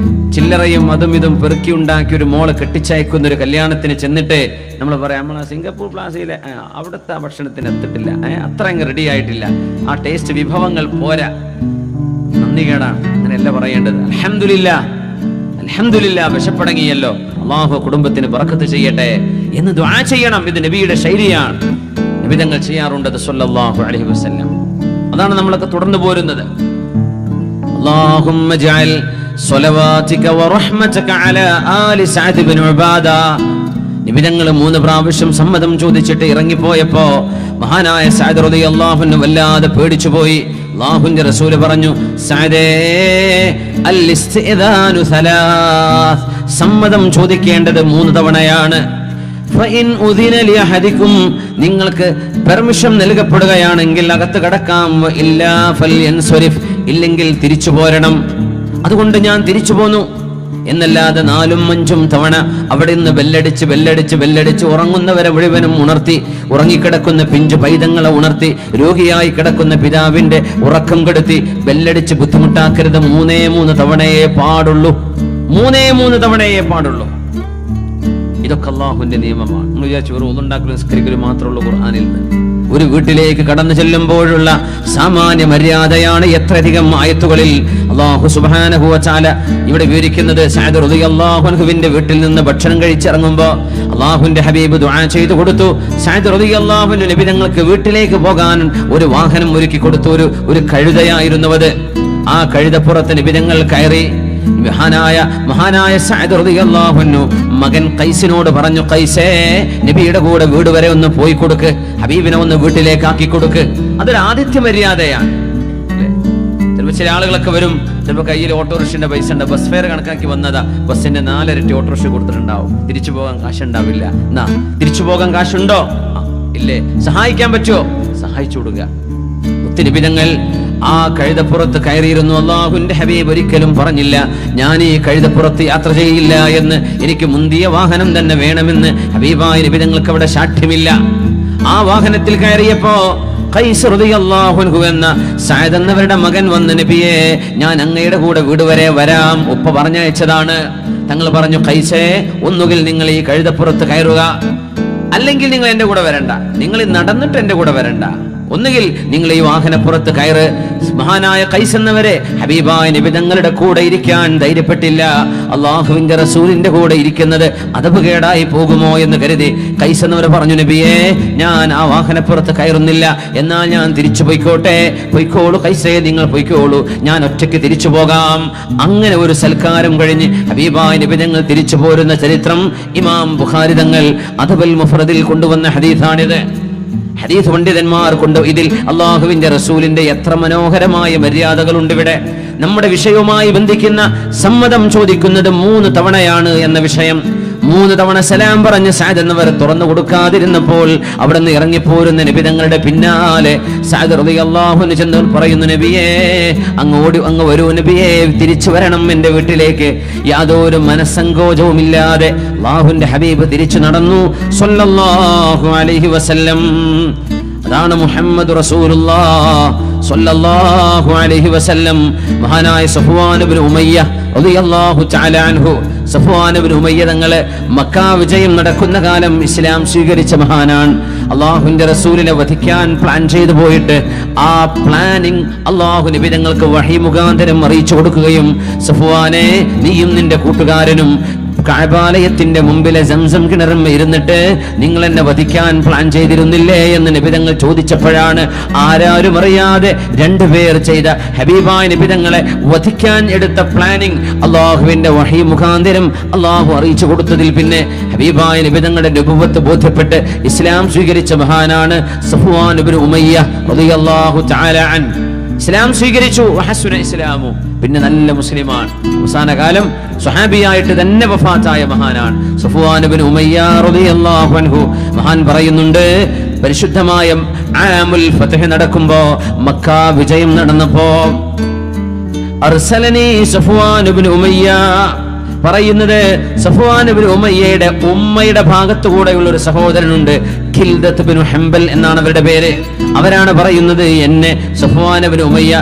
ചില്ലറയും അതും ഇതും പെറുക്കി ഉണ്ടാക്കി ഒരു മോള് കെട്ടിച്ചയക്കുന്ന ഒരു കല്യാണത്തിന് ചെന്നിട്ട് നമ്മൾ പറയാം, നമ്മൾ സിംഗപ്പൂർ പ്ലാസയിലെ അവിടുത്തെ ഭക്ഷണത്തിന് എത്തിട്ടില്ല, അത്ര അങ്ങ് റെഡി ആയിട്ടില്ല, ആ ടേസ്റ്റ് വിഭവങ്ങൾ പോരാ, നന്ദി കേടാണ്. അങ്ങനെയല്ല പറയേണ്ടത്. അൽഹംദുലില്ലാ വിശപ്പടങ്ങിയല്ലോ, അള്ളാഹു കുടുംബത്തിന് ബറക്കത്ത് ചെയ്യട്ടെ എന്ന് ദുആ ചെയ്യണം. ഇത് നബിയുടെ ശൈലിയാണ്, നബി തങ്ങൾ ചെയ്യാറുണ്ടത് സല്ലല്ലാഹു അലൈഹി വസല്ലം. അതാണ് നമ്മളൊക്കെ തുടർന്നു പോരുന്നത്. അല്ലാഹുമ്മ ജഅൽ സ്വലവാതിക വറഹ്മതക അലാ ആലി സഅദ് ഇബ്നു ഉബാദ. നബി തങ്ങൾ 3 പ്രാവശ്യം സമ്മതം ചോദിച്ചിട്ട് ഇറങ്ങിപ്പോയപ്പോ മഹാനായ സഅദ് റളിയല്ലാഹു അൻഹു വല്ലാതെ പേടിച്ചു പോയി. അല്ലാഹുവിന്റെ റസൂൽ പറഞ്ഞു, സഅദേ അൽ ഇസ്തിദാനു സലാസ്, സമ്മതം ചോദിക്കേണ്ടത് 3 തവണയാണ്. ഫഇൻ ഉദിന ലിഅഹദികും, നിങ്ങൾക്ക് പെർമിഷൻ നൽകപ്പെടുകയാണെങ്കിൽ അകത്ത് കടക്കാം, ഇല്ലാ ഫൽയൻസരിഫ്, ഇല്ലെങ്കിൽ തിരിച്ചു പോരണം. അതുകൊണ്ട് ഞാൻ തിരിച്ചു പോന്നു എന്നല്ലാതെ 4ഉം 5ഉം തവണ അവിടെ നിന്ന് ബെല്ലടിച്ച് ഉറങ്ങുന്നവരെ മുഴുവനും ഉണർത്തി, ഉറങ്ങിക്കിടക്കുന്ന പിഞ്ചു പൈതങ്ങളെ ഉണർത്തി, രോഗിയായി കിടക്കുന്ന പിതാവിന്റെ ഉറക്കം കെടുത്തി ബെല്ലടിച്ച് ബുദ്ധിമുട്ടാക്കരുത്. 3 തവണയേ പാടുള്ളൂ, 3 തവണയേ പാടുള്ളൂ. ഇതൊക്കെ അള്ളാഹുവിന്റെ നിയമമാണ്. നമ്മൾ വിചാരിച്ചു ഒരു ഒന്നുണ്ടാക്കലും നിസ്കരിക്കലും മാത്രമുള്ള ഖുർആനിൽ നിന്ന്. ഒരു വീട്ടിലേക്ക് കടന്നു ചെല്ലുമ്പോഴുള്ള സാമാന്യ മര്യാദയാണ് എത്രയധികം ആയത്തുകളിൽ അല്ലാഹു സുബ്ഹാനഹു വ തആല ഇവിടെ വിവരിക്കുന്നത്. സഅദ് റളിയല്ലാഹു അൻഹുവിന്റെ വീട്ടിൽ നിന്ന് ഭക്ഷണം കഴിച്ചിറങ്ങുമ്പോൾ അല്ലാഹുവിന്റെ ഹബീബ് ദുആ ചെയ്തു കൊടുത്തു. സഅദ് റളിയല്ലാഹു അൻഹു നബി തങ്ങൾക്ക് വീട്ടിലേക്ക് പോകാൻ ഒരു വാഹനം ഒരുക്കി കൊടുത്തു. ഒരു കഴുതയായിരുന്നു അത്. ആ കഴുതപ്പുറത്ത് നബി തങ്ങൾ കയറി. മഹാനായ സഅദ് റളിയല്ലാഹു അൻഹു മകൻ ഖൈസിനോട് പറഞ്ഞു, ഖൈസേ, നബിയുടെ കൂടെ വീട് വരെ ഒന്ന് പോയി കൊടുക്ക്, ഹബീബിനെ ഒന്ന് വീട്ടിലേക്ക് ആക്കി കൊടുക്ക്. അതൊരു ആതിഥ്യ മര്യാദയാണ്. ചിലപ്പോൾ ചില ആളുകളൊക്കെ വരും, ചിലപ്പോൾ കയ്യിൽ ഓട്ടോറിക്ഷന്റെ പൈസ ഉണ്ട്, ബസ് ഫെയർ കണക്കാക്കി വന്നതാ, ബസ്സിന്റെ 4 ഇരട്ടി ഓട്ടോറിക്ഷ കൊടുത്തിട്ടുണ്ടാവും, തിരിച്ചു പോകാൻ കാശുണ്ടാവില്ല. എന്നാ തിരിച്ചു പോകാൻ കാശുണ്ടോ? ഇല്ലേ. സഹായിക്കാൻ പറ്റുമോ? സഹായിച്ചു കൊടുക്കുക. ഒത്തിരിപിതങ്ങൾ ആ കഴുതപ്പുറത്ത് കയറിയിരുന്നു. അല്ലാഹുവിന്റെ ഹബീബ് ഒരിക്കലും പറഞ്ഞില്ല, ഞാൻ ഈ കഴുതപ്പുറത്ത് യാത്ര ചെയ്യില്ല എന്ന്, എനിക്ക് മുന്തിയ വാഹനം തന്നെ വേണമെന്ന് ഹബീബായ നബി തങ്ങൾക്ക് അവിടെ സാക്ഷ്യമില്ല. ആ വാഹനത്തിൽ കയറിയപ്പോ ഖൈസ് റളിയല്ലാഹു അൻഹു എന്ന സഅദ് എന്നവരുടെ മകൻ വന്ന്, നബിയെ, ഞാൻ അങ്ങയുടെ കൂടെ വീട് വരെ വരാം, ഉപ്പ പറഞ്ഞയച്ചതാണ്. തങ്ങൾ പറഞ്ഞു, ഖൈസേ, ഒന്നുകിൽ നിങ്ങൾ ഈ കഴുതപ്പുറത്ത് കയറുക, അല്ലെങ്കിൽ നിങ്ങൾ എന്റെ കൂടെ വരണ്ട, നിങ്ങൾ നടന്നിട്ട് എന്റെ കൂടെ വരണ്ട, ഒന്നുകിൽ നിങ്ങൾ ഈ വാഹനപ്പുറത്ത് കയറ്. മഹാനായ ഖൈസ് എന്നവരെ ഹബീബായ നബി തങ്ങളുടെ കൂടെ ഇരിക്കാൻ ധൈര്യപ്പെട്ടില്ല. അള്ളാഹുവിന്റെ റസൂലിന്റെ കൂടെ ഇരിക്കുന്നത് അദബുകേടായി പോകുമോ എന്ന് കരുതി ഖൈസ് എന്നവർ പറഞ്ഞു, നബിയെ, ഞാൻ ആ വാഹനപ്പുറത്ത് കയറുന്നില്ല, എന്നാൽ ഞാൻ തിരിച്ചു പോയിക്കോട്ടെ. പൊയ്ക്കോളൂ ഖൈസേ, നിങ്ങൾ പൊയ്ക്കോളൂ, ഞാൻ ഒറ്റയ്ക്ക് തിരിച്ചു പോകാം. അങ്ങനെ ഒരു സൽക്കാരം കഴിഞ്ഞ് ഹബീബായ നബി തങ്ങൾ തിരിച്ചു പോരുന്ന ചരിത്രം ഇമാം ബുഖാരി തങ്ങൾ അദബുൽ മുഫ്രദിൽ കൊണ്ടുവന്ന ഹദീസാണിത്. ഹദീസ് പണ്ഡിതന്മാർ കൊണ്ട് ഇതിൽ അള്ളാഹുവിന്റെ റസൂലിന്റെ എത്ര മനോഹരമായ മര്യാദകളുണ്ട്. ഇവിടെ നമ്മുടെ വിഷയവുമായി ബന്ധിക്കുന്ന സമ്മതം ചോദിക്കുന്നത് 3 തവണയാണ് എന്ന വിഷയം. 3 തവണ സലാം പറഞ്ഞ് സഅദ് എന്നവർ തുറന്നു കൊടുക്കാതിരുന്നപ്പോൾ അവിടെ നിന്ന് ഇറങ്ങിപ്പോരുന്ന നബി തങ്ങളുടെ പിന്നാലെ സഅദ് റളിയല്ലാഹു അൻഹു ചെന്ന് പറയുന്നു, നബിയേ, അങ്ങ് വരൂ നബിയേ, തിരിച്ചു വരണം എന്റെ വീട്ടിലേക്ക്. യാതൊരു മനസ്സങ്കോചവുമില്ലാതെ അല്ലാഹുവിന്റെ ഹബീബ് തിരിച്ചു നടന്നു സ്വല്ലല്ലാഹു അലൈഹി വസല്ലം. അതാണ് മുഹമ്മദ് റസൂലുള്ളാഹ് സ്വല്ലല്ലാഹു അലൈഹി വസല്ലം. മഹാനായ സഫ്വാൻ ഇബ്നു ഉമയ്യ റളിയല്ലാഹു തആല അൻഹു, സഫ്വാൻ ഇബ്നു ഉമയ്യ തങ്ങളെ മക്ക വിജയം നടക്കുന്ന കാലം ഇസ്ലാം സ്വീകരിച്ച മഹാനാണ്. അള്ളാഹുവിന്റെ റസൂലിനെ വധിക്കാൻ പ്ലാൻ ചെയ്തു പോയിട്ട് ആ പ്ലാനിങ് അള്ളാഹു നബി തങ്ങൾക്ക് വഹി മുഖാന്തരം അറിയിച്ചു കൊടുക്കുകയും, സഫ്വാനെ, നീയും നിന്റെ കൂട്ടുകാരനും കഅബാലയത്തിന്റെ മുമ്പിലെ സംസം കിണറും ഇരുന്നിട്ട് നിങ്ങൾ എന്നെ വധിക്കാൻ പ്ലാൻ ചെയ്തിരുന്നില്ലേ എന്ന് നബി തങ്ങൾ ചോദിച്ചപ്പോഴാണ് ആരും അറിയാതെ 2 പേർ ചെയ്ത ഹബീബായ നബി തങ്ങളെ വധിക്കാൻ എടുത്ത പ്ലാനിങ് അള്ളാഹുവിന്റെ വഹി മുഖാന്തരം അള്ളാഹു അറിയിച്ചു കൊടുത്തതിൽ പിന്നെ ഹബീബായ നബി തങ്ങളുടെ നബുവത്ത് ബോധ്യപ്പെട്ട് ഇസ്ലാം സ്വീകരിച്ച മഹാനാണ് സഫ്വാൻ ഇബ്നു ഉമയ്യ റളിയല്ലാഹു തആല അൻ. ഇസ്ലാം സ്വീകരിച്ചു, വഹസുന ഇസ്ലാമു, പിന്നെ നല്ല മുസ്ലിമാണ്. അവസാന കാലം സ്വഹാബിയായിട്ട് തന്നെ വഫാത്തായ മഹാനാണ് സഫ്വാൻ ഇബ്നു ഉമയ്യ റളിയല്ലാഹു അൻഹു. മഹാൻ പറയുന്നുണ്ട്, പരിശുദ്ധമായ ആമുൽ ഫത്ഹ് നടക്കുമ്പോ, മക്ക വിജയം നടന്നപ്പോ, അർസലനി സഫ്വാൻ ഇബ്നു ഉമയ്യ, പറയുന്നത് സഫ്വാൻ ഇബ്നു ഉമയ്യയുടെ ഉമ്മയുടെ ഭാഗത്തുകൂടെയുള്ള ഒരു സഹോദരനുണ്ട്, ഖിൽദത്ത് ബിനു ഹംബൽ എന്നാണ് അവരുടെ പേര്. അവരാണ് പറയുന്നത്, എന്നെ സഫ്വാൻ ഇബ്നു ഉമയ്യ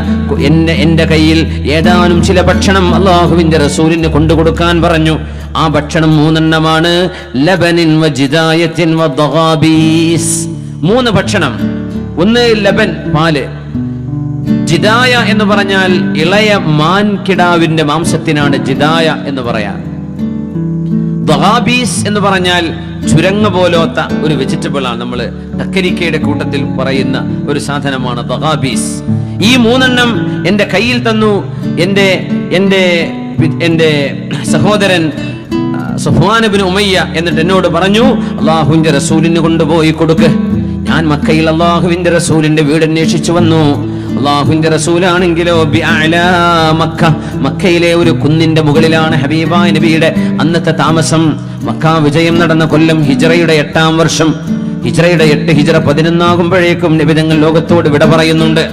എന്റെ കയ്യിൽ ഏതാനും ചില ഭക്ഷണം അല്ലാഹുവിന്റെ റസൂലിന് കൊണ്ടുകൊടുക്കാൻ പറഞ്ഞു. ആ ഭക്ഷണം 3 എണ്ണമാണ്. ലബനിൻ വജിദായത്തിൻ വദഗാബീസ്. 3 ഭക്ഷണം. ഒന്ന് ലബൻ, പാല്. ജിദായ എന്ന് പറഞ്ഞാൽ ഇളയ മാൻകിടാവിന്റെ മാംസത്തിനാണ് ജിദായ എന്ന് പറയാൻ. ദഗാബീസ് എന്ന് പറഞ്ഞാൽ ചുരങ്ങ പോലത്തെ ഒരു വെജിറ്റബിൾ ആണ്. നമ്മൾ കക്കരിക്കയുടെ കൂട്ടത്തിൽ പറയുന്ന ഒരു സാധനമാണ് ദഗാബീസ്. ഈ 3 എണ്ണം എന്റെ കയ്യിൽ തന്നു എന്റെ സഹോദരൻ സഫ്വാൻ ഇബ്നു ഉമയ്യ. എന്നിട്ട് എന്നോട് പറഞ്ഞു, അല്ലാഹുവിന്റെ റസൂലിന് കൊണ്ടുപോയി കൊടുക്ക്. ഞാൻ മക്കയിൽ അല്ലാഹുവിന്റെ റസൂലിന്റെ വീട് അന്വേഷിച്ചു വന്നു. അല്ലാഹുവിന്റെ റസൂലാണെങ്കിലോ മക്കയിലെ ഒരു കുന്നിന്റെ മുകളിലാണ് ഹബീബായ നബിയുടെ അന്നത്തെ താമസം. മക്ക വിജയം നടന്ന കൊല്ലം ഹിജ്റയുടെ 8-ാം വർഷം. ഹിജ്റയുടെ 8 ഹിജ്റ 11 ആകുമ്പോഴേക്കും നബി തങ്ങൾ ലോകത്തോട് വിട പറയുന്നുണ്ട്.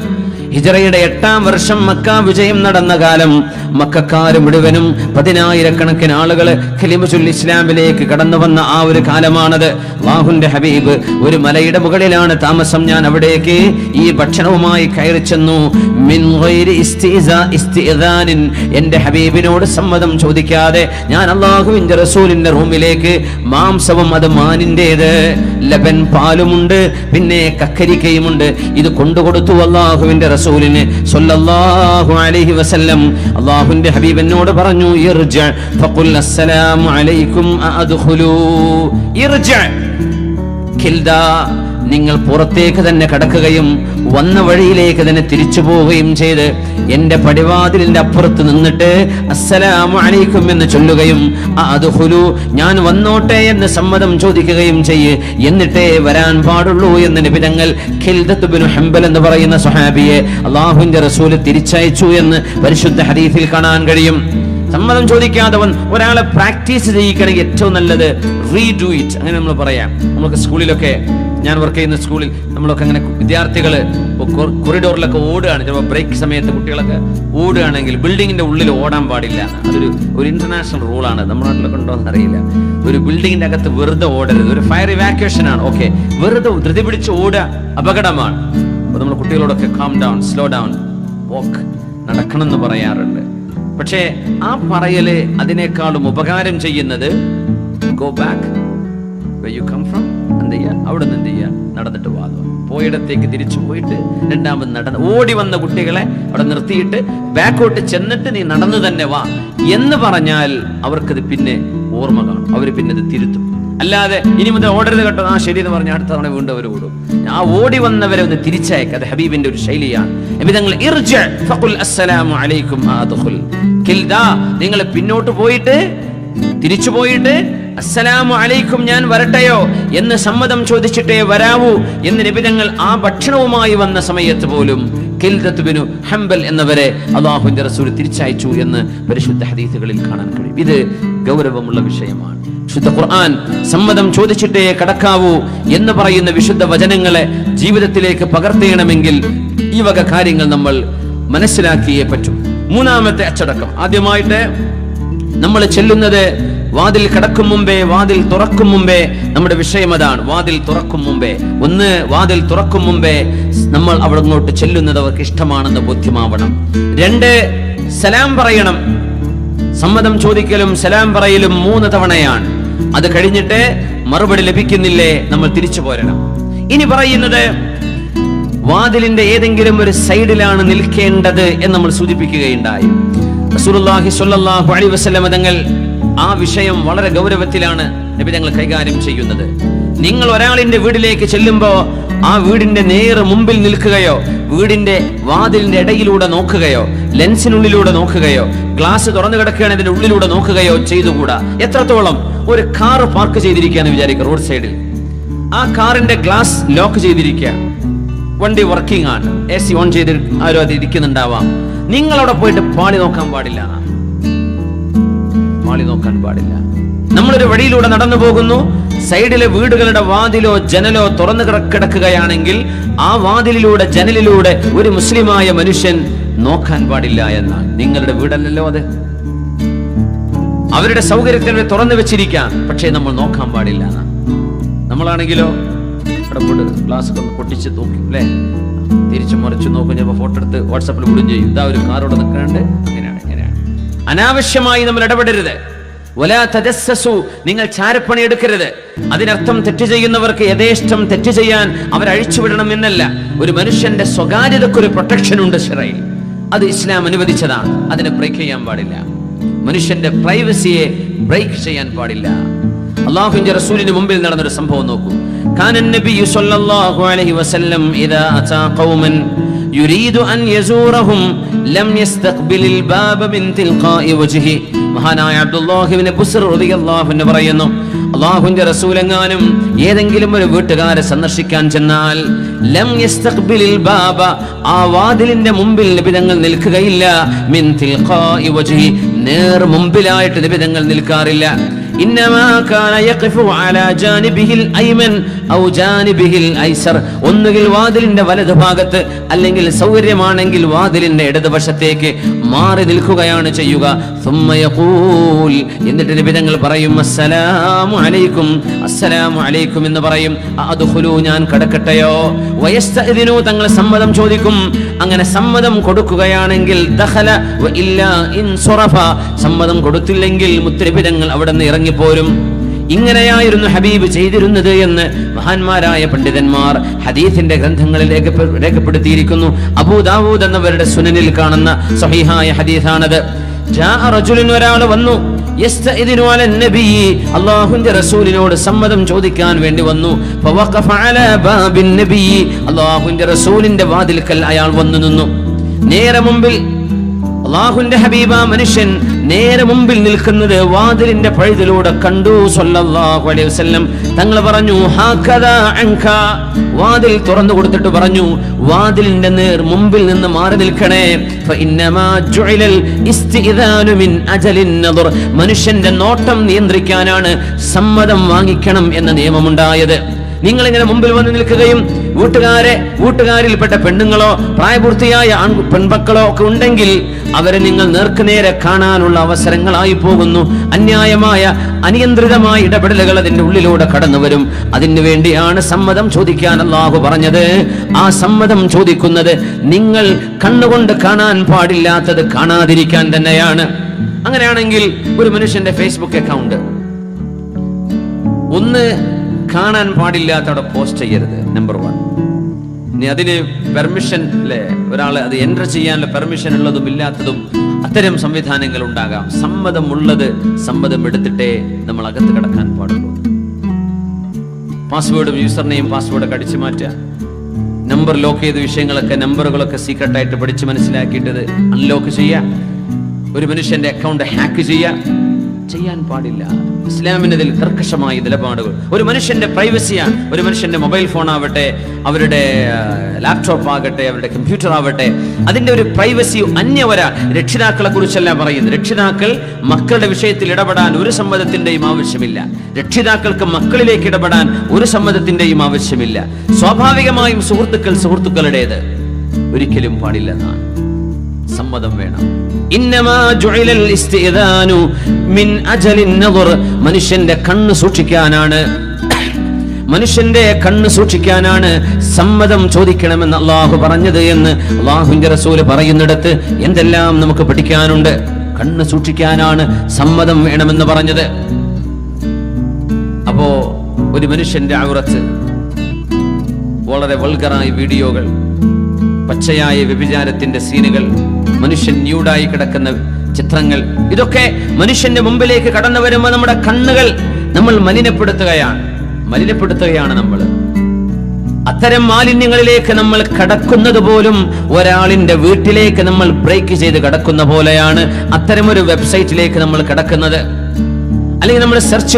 ഹിജ്റയുടെ 8-ാം വർഷം മക്ക വിജയം നടന്ന കാലം. മക്കക്കാര് മുഴുവനും 10,000-കണക്കിന് ആളുകൾ കലിമത്തുൽ ഇസ്ലാമിലേക്ക് കടന്നു വന്ന ആ ഒരു കാലമാണത്. അല്ലാഹുവിന്റെ ഹബീബ് ഒരു മലയുടെ മുകളിലാണ് താമസം. ഞാൻ അവിടേക്ക് ഈ ഭക്ഷണവുമായി കയറി ചെന്നു. മിൻ ഗൈരി ഇസ്തിഇദാനിൻ, എന്റെ ഹബീബിനോട് സമ്മതം ചോദിക്കാതെ ഞാൻ അല്ലാഹുവിന്റെ റസൂലിന്റെ റൂമിലേക്ക്. മാംസവും അത് മാനിന്റേത്, ലബൻ പാലുമുണ്ട്, പിന്നെ കക്കരിക്കയുമുണ്ട്. ഇത് കൊണ്ടുകൊടുത്തു അല്ലാഹുവിന്റെ റസൂലിന് സ്വല്ലല്ലാഹു അലൈഹി വസല്ലം. അല്ലാഹുവിന്റെ ഹബീബ് എന്നോട് പറഞ്ഞു, ഇർജ ഫഖുൽ അസ്സലാമു അലൈക്കും അദ്ഖുലൂ. ഇർജ ഖിൽദ, നിങ്ങൾ പുറത്തേക്ക് തന്നെ കടക്കുകയും വന്ന വഴിയിലേക്ക് തന്നെ തിരിച്ചു പോവുകയും ചെയ്ത് എന്റെ പടിവാതിലിന്റെ അപ്പുറത്ത് നിന്നിട്ട് അസ്സലാമു അലൈക്കും എന്ന് ചൊല്ലുകയും അദ്ഖുലൂ, ഞാൻ വന്നോട്ടെ എന്ന് സമ്മതം ചോദിക്കുകയും ചെയ്യ്, എന്നിട്ടേ വരാൻ പാടുള്ളൂ എന്ന് നബി തങ്ങൾ ഖിൽദത്ത് ബിനു ഹംബൽ എന്ന് പറയുന്ന സ്വഹാബിയെ അല്ലാഹുവിന്റെ റസൂൽ തിരിച്ചയച്ചു എന്ന് പരിശുദ്ധ ഹദീസിൽ കാണാൻ കഴിയും. സമ്മതം ചോദിക്കാതെ ഒരാളെ പ്രാക്ടീസ് ചെയ്യിക്കണമെങ്കിൽ ഏറ്റവും നല്ലത് റീഡു ഇറ്റ്. അങ്ങനെ നമ്മൾ പറയാം. നമുക്ക് സ്കൂളിലൊക്കെ, ഞാൻ വർക്ക് ചെയ്യുന്ന സ്കൂളിൽ നമ്മളൊക്കെ അങ്ങനെ വിദ്യാർത്ഥികൾ കൊറിഡോറിലൊക്കെ ഓടുകയാണ്. ചിലപ്പോൾ ബ്രേക്ക് സമയത്ത് കുട്ടികളൊക്കെ ഓടുകയാണെങ്കിൽ ബിൽഡിങ്ങിന്റെ ഉള്ളിൽ ഓടാൻ പാടില്ല. ഒരു ഇന്റർനാഷണൽ റൂളാണ്. നമ്മുടെ നാട്ടിലൊക്കെ ഉണ്ടോ എന്ന് അറിയില്ല. ഒരു ബിൽഡിങ്ങിന്റെ അകത്ത് വെറുതെ ഓടരുത്. ഒരു ഫയർ ഇവാക്യുവേഷൻ ആണ്, ഓക്കെ. വെറുതെ ധൃതി പിടിച്ച് ഓടുക അപകടമാണ്. അപ്പോൾ നമ്മൾ കുട്ടികളോടൊക്കെ കാം ഡൗൺ, സ്ലോ ഡൗൺ, വാക്ക്, നടക്കണം എന്ന് പറയാറുണ്ട്. പക്ഷേ ആ പറയല് അതിനേക്കാളും ഉപകാരം ചെയ്യുന്നത് go back where you come from, എന്ത് ചെയ്യുക, അവിടെ നിന്ന് എന്ത് ചെയ്യുക, നടന്നിട്ട് വാദം പോയിടത്തേക്ക് തിരിച്ചു പോയിട്ട് രണ്ടാമത് നടന്ന് ഓടി വന്ന കുട്ടികളെ അവിടെ നിർത്തിയിട്ട് ബാക്കോട്ട് ചെന്നിട്ട് നീ നടന്നു തന്നെ വാ എന്ന് പറഞ്ഞാൽ അവർക്കത് പിന്നെ ഓർമ്മ കാണും. അവർ പിന്നെ അത് തിരുത്തും. അല്ലാതെ ഇനി മുതൽ ഓടരുത് കേട്ടോ, ആ ശരി എന്ന് പറഞ്ഞ അടുത്ത തവണ വീണ്ടും അവർ ഓടും. ആ ഓടി വന്നവരെ ഒന്ന് തിരിച്ചയക്കുക. അത് ഹബീബിന്റെ ഒരു ശൈലിയാണ്. നിങ്ങൾ പിന്നോട്ട് പോയിട്ട് തിരിച്ചു പോയിട്ട് അസ്സലാമു അലൈക്കും, ഞാൻ വരട്ടെയോ എന്ന് സമ്മതം ചോദിച്ചിട്ടേ വരാവൂ എന്ന് നബി തങ്ങൾ ആ ഭക്ഷണവുമായി വന്ന സമയത്ത് പോലും ഖിൽദത്ത് ബിനു ഹംബൽ എന്നവരെ അല്ലാഹുവിന്റെ റസൂൽ തിരിച്ചയച്ചു എന്ന് പരിശുദ്ധ ഹദീസുകളിൽ കാണാൻ കഴിയും. ഇത് ഗൗരവമുള്ള വിഷയമാണ്. വിശുദ്ധ ഖുർആൻ സമ്മതം ചോദിച്ചിട്ടേ കടക്കാവൂ എന്ന് പറയുന്ന വിശുദ്ധ വചനങ്ങളെ ജീവിതത്തിലേക്ക് പകർത്തേണമെങ്കിൽ ഈ വക കാര്യങ്ങൾ നമ്മൾ മനസ്സിലാക്കിയേ പറ്റൂ. 3-ാമത്തെ അച്ചടക്കം. ആദ്യമായിട്ട് നമ്മൾ ചെല്ലുന്നത് വാതിൽ കടക്കും മുമ്പേ, വാതിൽ തുറക്കും മുമ്പേ, നമ്മുടെ വിഷയം അതാണ്. വാതിൽ തുറക്കും മുമ്പേ, വാതിൽ തുറക്കും മുമ്പേ നമ്മൾ അവിടെ അങ്ങോട്ട് ചെല്ലുന്നത് അവർക്ക് ഇഷ്ടമാണെന്ന് ബോധ്യമാവണം. 2, സലാം പറയണം. സമ്മതം ചോദിക്കലും സലാം പറയലും 3 തവണയാണ്. അത് കഴിഞ്ഞിട്ട് മറുപടി ലഭിക്കുന്നില്ലേ നമ്മൾ തിരിച്ചു പോരണം. ഇനി പറയുന്നത് വാതിലിന്റെ ഏതെങ്കിലും ഒരു സൈഡിലാണ് നിൽക്കേണ്ടത് എന്ന് നമ്മൾ സൂചിപ്പിക്കുകയുണ്ടായി. റസൂലുള്ളാഹി സ്വല്ലല്ലാഹു അലൈഹി വസല്ലം തങ്ങൾ ആ വിഷയം വളരെ ഗൗരവത്തിലാണ് നബി തങ്ങൾ കൈകാര്യം ചെയ്യുന്നത്. നിങ്ങൾ ഒരാളിന്റെ വീട്ടിലേക്ക് ചെല്ലുമ്പോ ആ വീടിന്റെ നേരെ മുമ്പിൽ നിൽക്കുകയോ, വീടിന്റെ വാതിലിന്റെ ഇടയിലൂടെ നോക്കുകയോ, ലെൻസിനുള്ളിലൂടെ നോക്കുകയോ, ഗ്ലാസ് തുറന്നു കിടക്കുകയാണ് ഇതിന്റെ ഉള്ളിലൂടെ നോക്കുകയോ ചെയ്തുകൂടാ. എത്രത്തോളം ഒരു കാർ പാർക്ക് ചെയ്തിരിക്കുകയാണ് വിചാരിക്കുക റോഡ് സൈഡിൽ. ആ കാറിന്റെ ഗ്ലാസ് ലോക്ക് ചെയ്തിരിക്കുക, വണ്ടി വർക്കിംഗ് ആണ്, AC ഓൺ ചെയ്ത് ആരോ അത് ഇരിക്കുന്നുണ്ടാവാം. നിങ്ങളവിടെ പോയിട്ട് പാളി നോക്കാൻ പാടില്ല. നമ്മളൊരു വഴിയിലൂടെ നടന്നു പോകുന്നു, സൈഡിലെ വീടുകളുടെ വാതിലോ ജനലോ തുറന്നു കിടക്കുകയാണെങ്കിൽ ആ വാതിലിലൂടെ ജനലിലൂടെ ഒരു മുസ്ലിമായ മനുഷ്യൻ നോക്കാൻ പാടില്ല എന്നാണ്. നിങ്ങളുടെ വീടല്ലല്ലോ അത്, അവരുടെ സൗകര്യത്തിന് തുറന്നു വെച്ചിരിക്കാം, പക്ഷേ നമ്മൾ നോക്കാൻ പാടില്ല. നമ്മളാണെങ്കിലോ അടപ്പോട്ട് ഗ്ലാസ് ഒക്കെ ഒന്ന് പൊട്ടിച്ച് നോക്കും അല്ലേ, തിരിച്ചു മറിച്ച് നോക്കും, ചിലപ്പോൾ ഫോട്ടോ എടുത്ത് വാട്സാപ്പിൽ വിടുകയും ചെയ്യും. ഇതാ ഒരു കാറോടെ നിൽക്കാണ്ട് ഇങ്ങനെയാണ്. അനാവശ്യമായി നമ്മൾ ഇടപെടരുത്. വലാ തജസ്സസു, നിങ്ങൾ ചാരപ്പണി എടുക്കരുത്. അതിനർത്ഥം തെറ്റ് ചെയ്യുന്നവർക്ക് യഥേഷ്ടം തെറ്റ് ചെയ്യാൻ അവരഴിച്ചുവിടണം എന്നല്ല. ഒരു മനുഷ്യന്റെ സ്വകാര്യതക്കൊരു പ്രൊട്ടക്ഷൻ ഉണ്ട് ശറയിൽ, അത് ഇസ്ലാം അനുവദിച്ചതാണ്. അതിനെ ബ്രേക്ക് ചെയ്യാൻ പാടില്ല. മനുഷ്യന്റെ പ്രൈവസിയെ ബ്രേക്ക് ചെയ്യാൻ പാടില്ല. അല്ലാഹുവിന്റെ റസൂലിന് മുമ്പിൽ നടന്നൊരു സംഭവം നോക്കൂ. കാനൻ നബിയ്യു സ്വല്ലല്ലാഹു അലൈഹി വസല്ലം ഇദാ അതാ ഖൗമൻ യുരീദു അൻ യസൂറഹും ലം യസ്തഖ്ബിലിൽ ബാബ മിൻ തിൽഖാഇ വജ്ഹി. മഹാനായ അബ്ദുല്ലാഹി ഇബ്നു ബുസ്ർ റളിയല്ലാഹു അൻഹു പറയുന്നു, അല്ലാഹുവിന്റെ റസൂലെങ്ങാനും ഏതെങ്കിലും ഒരു വീട്ടുകാരെ സന്ദർശിക്കാൻ ചെന്നാൽ ലം യസ്തഖ്ബിലിൽ ബാബ, ആ വാതിലിന്റെ മുമ്പിൽ നബി തങ്ങൾ നിൽക്കുകയില്ല. മിൻ തിൽഖാഇ വജ്ഹി, നേർ മുമ്പിലായിട്ട് നബി തങ്ങൾ നിൽക്കാറില്ല. ഇന്നമാ കാന യഖഫു അലാ ജാനിബിഹിൽ അയ്മൻ ഔ ജാനിബിഹിൽ ഐസർ, ഒന്നുകിൽ വാതിലിന്റെ വലതു ഭാഗത്ത് അല്ലെങ്കിൽ സൗകര്യമാണെങ്കിൽ വാതിലിന്റെ ഇടതുവശത്തേക്ക് മാറി നിൽക്കുകയാണ് ചെയ്യുക. സുമ്മ യഖൂൽ, എന്നിട്ട് നബി തങ്ങൾ പറയും അസ്സലാമു അലൈക്കും, അസ്സലാമു അലൈക്കും എന്ന് പറയും. അദ്ഖുലു, ഞാൻ കടക്കട്ടെയോ? വയസ്തഇദിനു, തങ്ങൾ സമ്മതം ചോദിക്കും. അങ്ങനെ സമ്മതം കൊടുക്കുകയാണെങ്കിൽ ദഖല വ ഇല്ലാ ഇൻസുറഫ, സമ്മതം കൊടുത്തില്ലെങ്കിൽ മുത്തനബി തങ്ങൾ അവിടെ നിന്ന് ഇറങ്ങിപ്പോരും. ഇങ്ങനെയായിരുന്നു ഹബീബ് ചെയ്തിരുന്നത് എന്ന് മഹാന്മാരായ പണ്ഡിതന്മാർ ഹദീസിന്റെ ഗ്രന്ഥങ്ങളിൽ രേഖപ്പെടുത്തിയിരിക്കുന്നു. അബൂ ദാവൂദ് എന്നവരുടെ സുനനിൽ കാണുന്ന സ്വഹീഹായ ഹദീസാണത്. ജാഅ റജുലുൻ, ഒരാൾ വന്നു, യസ്തഇദിനു അലൻ നബി, അല്ലാഹുവിന്റെ റസൂലിനോട് സമ്മതം ചോദിക്കാൻ വേണ്ടി വന്നു. ഫവഖഫ അലാ ബാബിൻ നബി, അല്ലാഹുവിന്റെ റസൂലിന്റെ വാതിൽക്കൽ അയാൾ വന്നു നിന്നു. നേരെ മുമ്പിൽ അല്ലാഹുവിന്റെ ഹബീബ മനുഷ്യൻ നേരെ മുമ്പിൽ നിൽക്കുന്നത് വാതിലിന്റെ പഴുതിലൂടെ കണ്ടു സ്വല്ലല്ലാഹു അലൈഹി വസല്ലം. തങ്ങൾ പറഞ്ഞു ഹാകദാ അൻക, വാതിൽ തുറന്നു കൊടുത്തിട്ട് പറഞ്ഞു, വാതിലിന്റെ നേർ മുമ്പിൽ നിന്ന് മാറി നിൽക്കണേ. ഫഇന്നമാ ജുഇലൽ ഇസ്തിഇദാനു മിൻ അജലിൻ നദർ, മനുഷ്യന്റെ നോട്ടം നിയന്ത്രിക്കാനാണ് സമ്മതം വാങ്ങിക്കണം എന്ന നിയമമുണ്ടായത്. നിങ്ങൾ ഇങ്ങനെ മുമ്പിൽ വന്ന് നിൽക്കുകയും വീട്ടുകാരിൽപ്പെട്ട പെണ്ണുങ്ങളോ പ്രായപൂർത്തിയായ പെൺമക്കളോ ഒക്കെ ഉണ്ടെങ്കിൽ അവരെ നിങ്ങൾ നേർക്കുനേരെ കാണാനുള്ള അവസരങ്ങളായി പോകുന്നു. അന്യായമായ അനിയന്ത്രിതമായ ഇടപെടലുകൾ അതിന്റെ ഉള്ളിലൂടെ കടന്നു വരും. അതിനു വേണ്ടിയാണ് സമ്മതം ചോദിക്കാൻ അല്ലാഹു പറഞ്ഞത്. ആ സമ്മതം ചോദിക്കുന്നത് നിങ്ങൾ കണ്ണുകൊണ്ട് കാണാൻ പാടില്ലാത്തത് കാണാതിരിക്കാൻ തന്നെയാണ്. അങ്ങനെയാണെങ്കിൽ ഒരു മനുഷ്യന്റെ ഫേസ്ബുക്ക് അക്കൗണ്ട് ഒന്ന് കാണാൻ പാടില്ലാത്തവിടെ പോസ്റ്റ് ചെയ്യരുത്, നമ്പർ 1. ഇനി അതിന് പെർമിഷൻ അല്ലേ, ഒരാൾ അത് എൻറ്റർ ചെയ്യാനുള്ള പെർമിഷൻ ഉള്ളതും ഇല്ലാത്തതും അത്തരം സംവിധാനങ്ങൾ ഉണ്ടാകാം. സമ്മതമുള്ളത് സമ്മതം എടുത്തിട്ടേ നമ്മൾ അകത്ത് കടക്കാൻ പാടുള്ളൂ. പാസ്വേഡും യൂസർ നെയിം പാസ്വേഡൊക്കെ അടിച്ചു മാറ്റുക, നമ്പർ ലോക്ക് ചെയ്ത വിഷയങ്ങളൊക്കെ നമ്പറുകളൊക്കെ സീക്രട്ടായിട്ട് പഠിച്ച് മനസ്സിലാക്കിയിട്ടത് അൺലോക്ക് ചെയ്യുക. ഒരു മനുഷ്യന്റെ അക്കൗണ്ട് ഹാക്ക് ചെയ്യാൻ പാടില്ല. ഇസ്ലാമിനതിൽ കർക്കശമായ നിലപാടുകൾ. ഒരു മനുഷ്യന്റെ പ്രൈവസിയാണ്. ഒരു മനുഷ്യന്റെ മൊബൈൽ ഫോൺ ആവട്ടെ, അവരുടെ ലാപ്ടോപ്പ് ആകട്ടെ, അവരുടെ കമ്പ്യൂട്ടർ ആവട്ടെ, അതിന്റെ ഒരു പ്രൈവസി രക്ഷിതാക്കളെ കുറിച്ചല്ല പറയുന്നത്. രക്ഷിതാക്കൾ മക്കളുടെ വിഷയത്തിൽ ഇടപെടാൻ ഒരു സമ്മതത്തിന്റെയും ആവശ്യമില്ല. രക്ഷിതാക്കൾക്ക് മക്കളിലേക്ക് ഇടപെടാൻ ഒരു സമ്മതത്തിന്റെയും ആവശ്യമില്ല. സ്വാഭാവികമായും സുഹൃത്തുക്കളുടേത് ഒരിക്കലും പാടില്ലെന്നാണ്. സമ്മതം വേണം. ഇന്നമാ ജുഇലൽ ഇസ്തിഇദാനു മിൻ അജലിൻ നദർ, മനുഷ്യന്റെ കണ്ണ് സൂക്ഷിക്കാനാണ് സമ്മതം ചോദിക്കണമെന്ന് അല്ലാഹു പറഞ്ഞത് എന്ന് അല്ലാഹുവിന്റെ റസൂൽ പറയുന്നിടത്ത് എന്തെല്ലാം നമുക്ക് പഠിക്കാനുണ്ട്. കണ്ണ് സൂക്ഷിക്കാനാണ് സമ്മതം വേണമെന്ന് പറഞ്ഞത്. അപ്പോ ഒരു മനുഷ്യന്റെ ഔറത്ത്, വളരെ വൾഗറായ വീഡിയോകൾ, പച്ചയായ വ്യഭിചാരത്തിന്റെ സീനുകൾ, മനുഷ്യൻ ന്യൂഡായി കിടക്കുന്ന ചിത്രങ്ങൾ, ഇതൊക്കെ മനുഷ്യന്റെ മുമ്പിലേക്ക് കടന്നു വരുമ്പോൾ നമ്മുടെ കണ്ണുകൾ നമ്മൾ മലിനപ്പെടുത്തുകയാണ് നമ്മൾ. അത്തരം മാലിന്യങ്ങളിലേക്ക് നമ്മൾ കടക്കുന്നത് പോലും ഒരാളിന്റെ വീട്ടിലേക്ക് നമ്മൾ ബ്രേക്ക് ചെയ്ത് കടക്കുന്ന പോലെയാണ്. അത്തരമൊരു വെബ്സൈറ്റിലേക്ക് നമ്മൾ കടക്കുന്നത്. അല്ലെങ്കിൽ നമ്മൾ സെർച്ച്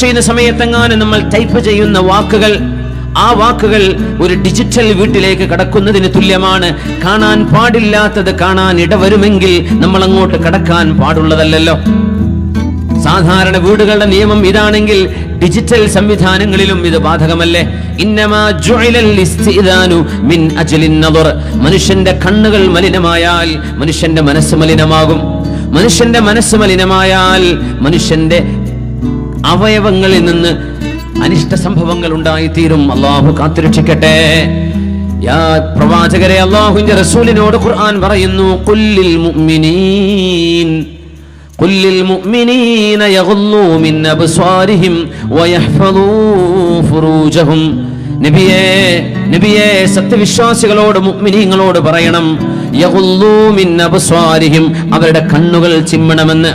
ചെയ്യുന്ന സമയത്തെങ്ങാനും നമ്മൾ ടൈപ്പ് ചെയ്യുന്ന വാക്കുകൾ, ആ വാക്കുകൾ ഒരു ഡിജിറ്റൽ വീട്ടിലേക്ക് കടക്കുന്നതിന് തുല്യമാണ്. കാണാൻ പാടില്ലാത്തത് കാണാൻ ഇടവരുമെങ്കിൽ നമ്മൾ അങ്ങോട്ട് കടക്കാൻ പാടുള്ളതല്ലോ. സാധാരണ വീടുകളുടെ നിയമം ഇതാണെങ്കിൽ ഡിജിറ്റൽ സംവിധാനങ്ങളിലും ഇത് ബാധകമല്ലേ? ഇന്നമാ ജുഇലൽ ഇസ്തിദാനു മിൻ അജ്ലിൻ നദർ, മനുഷ്യന്റെ കണ്ണുകൾ മലിനമായാൽ മനുഷ്യന്റെ മനസ്സ് മലിനമാകും. മനുഷ്യന്റെ മനസ്സ് മലിനമായാൽ മനുഷ്യന്റെ അവയവങ്ങളിൽ നിന്ന് അനിഷ്ട സംഭവങ്ങൾ ഉണ്ടായിത്തീരും. അള്ളാഹു കാത്തുരക്ഷിക്കട്ടെ. യാ പ്രവാചകരെ, അള്ളാഹുവിന്റെ റസൂലിനോട് ഖുർആൻ പറയുന്നു, ഖുല്ലിൽ മുഅ്മിനീന യഗ്ളൂ മിൻ അബ്സ്വാരിഹിം വയഹ്ഫളൂ ഫുറൂജഹും. നബിയേ സത്യവിശ്വാസികളോട്, മുഅ്മിനീങ്ങളോട് പറയണം, യഗ്ളൂ മിൻ അബ്സ്വാരിഹിം, അവരുടെ കണ്ണുകൾ ചിമ്മണമെന്ന്.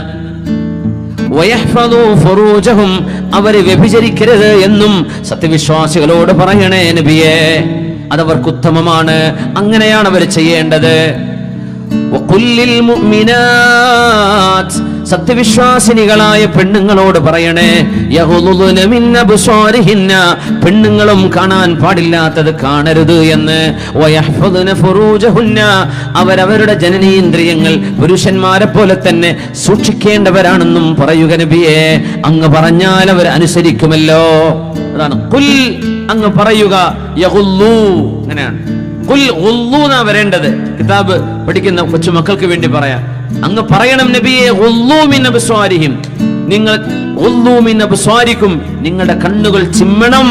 വയഹ്ഫളൂ ഫുറൂജഹും, അവരെ വ്യഭിചരിക്കരുത് എന്നും സത്യവിശ്വാസികളോട് പറയണേ നബിയേ. അതവർക്ക് ഉത്തമമാണ്, അങ്ങനെയാണ് അവർ ചെയ്യേണ്ടത്. വഖുല്ലിൽ മുഅ്മിനാത്ത്, സത്യവിശ്വാസിനികളായ പെണ്ണുങ്ങളോട് പറയണേ, യഗ്ളുദ്ന മിൻ അബ്സ്വാരിഹിന്ന, പെണ്ണുങ്ങളും കാണാൻ പാടില്ലാത്തത് കാണരുത് എന്ന്. വയഹ്ഫദ്ന ഫുറൂജഹുന്ന, അവരവരുടെ ജനനേന്ദ്രിയങ്ങൾ പുരുഷന്മാരെ പോലെ തന്നെ സൂക്ഷിക്കേണ്ടവരാണെന്നും പറയുക നബിയേ. അങ്ങ് പറഞ്ഞാൽ അവർ അനുസരിക്കുമല്ലോ. അതാണ് ഖുൽ, അങ്ങ് പറയുക. യഗ്ളൂ, അങ്ങനെയാണ്. ഖുൽ ഗുല്ലൂ എന്നാ വരേണ്ടത്. കിതാബ് പഠിക്കുന്ന കൊച്ചുമക്കൾക്ക് വേണ്ടി പറയാം. അങ്ങ് പറയണം നബിയെ, ഗുല്ലൂ മിൻ അബ്സ്വാരിഹിം, നിങ്ങൾ ഗുല്ലൂ മിൻ അബ്സ്വാരിക്കും, നിങ്ങളുടെ കണ്ണുകൾ ചിമ്മണം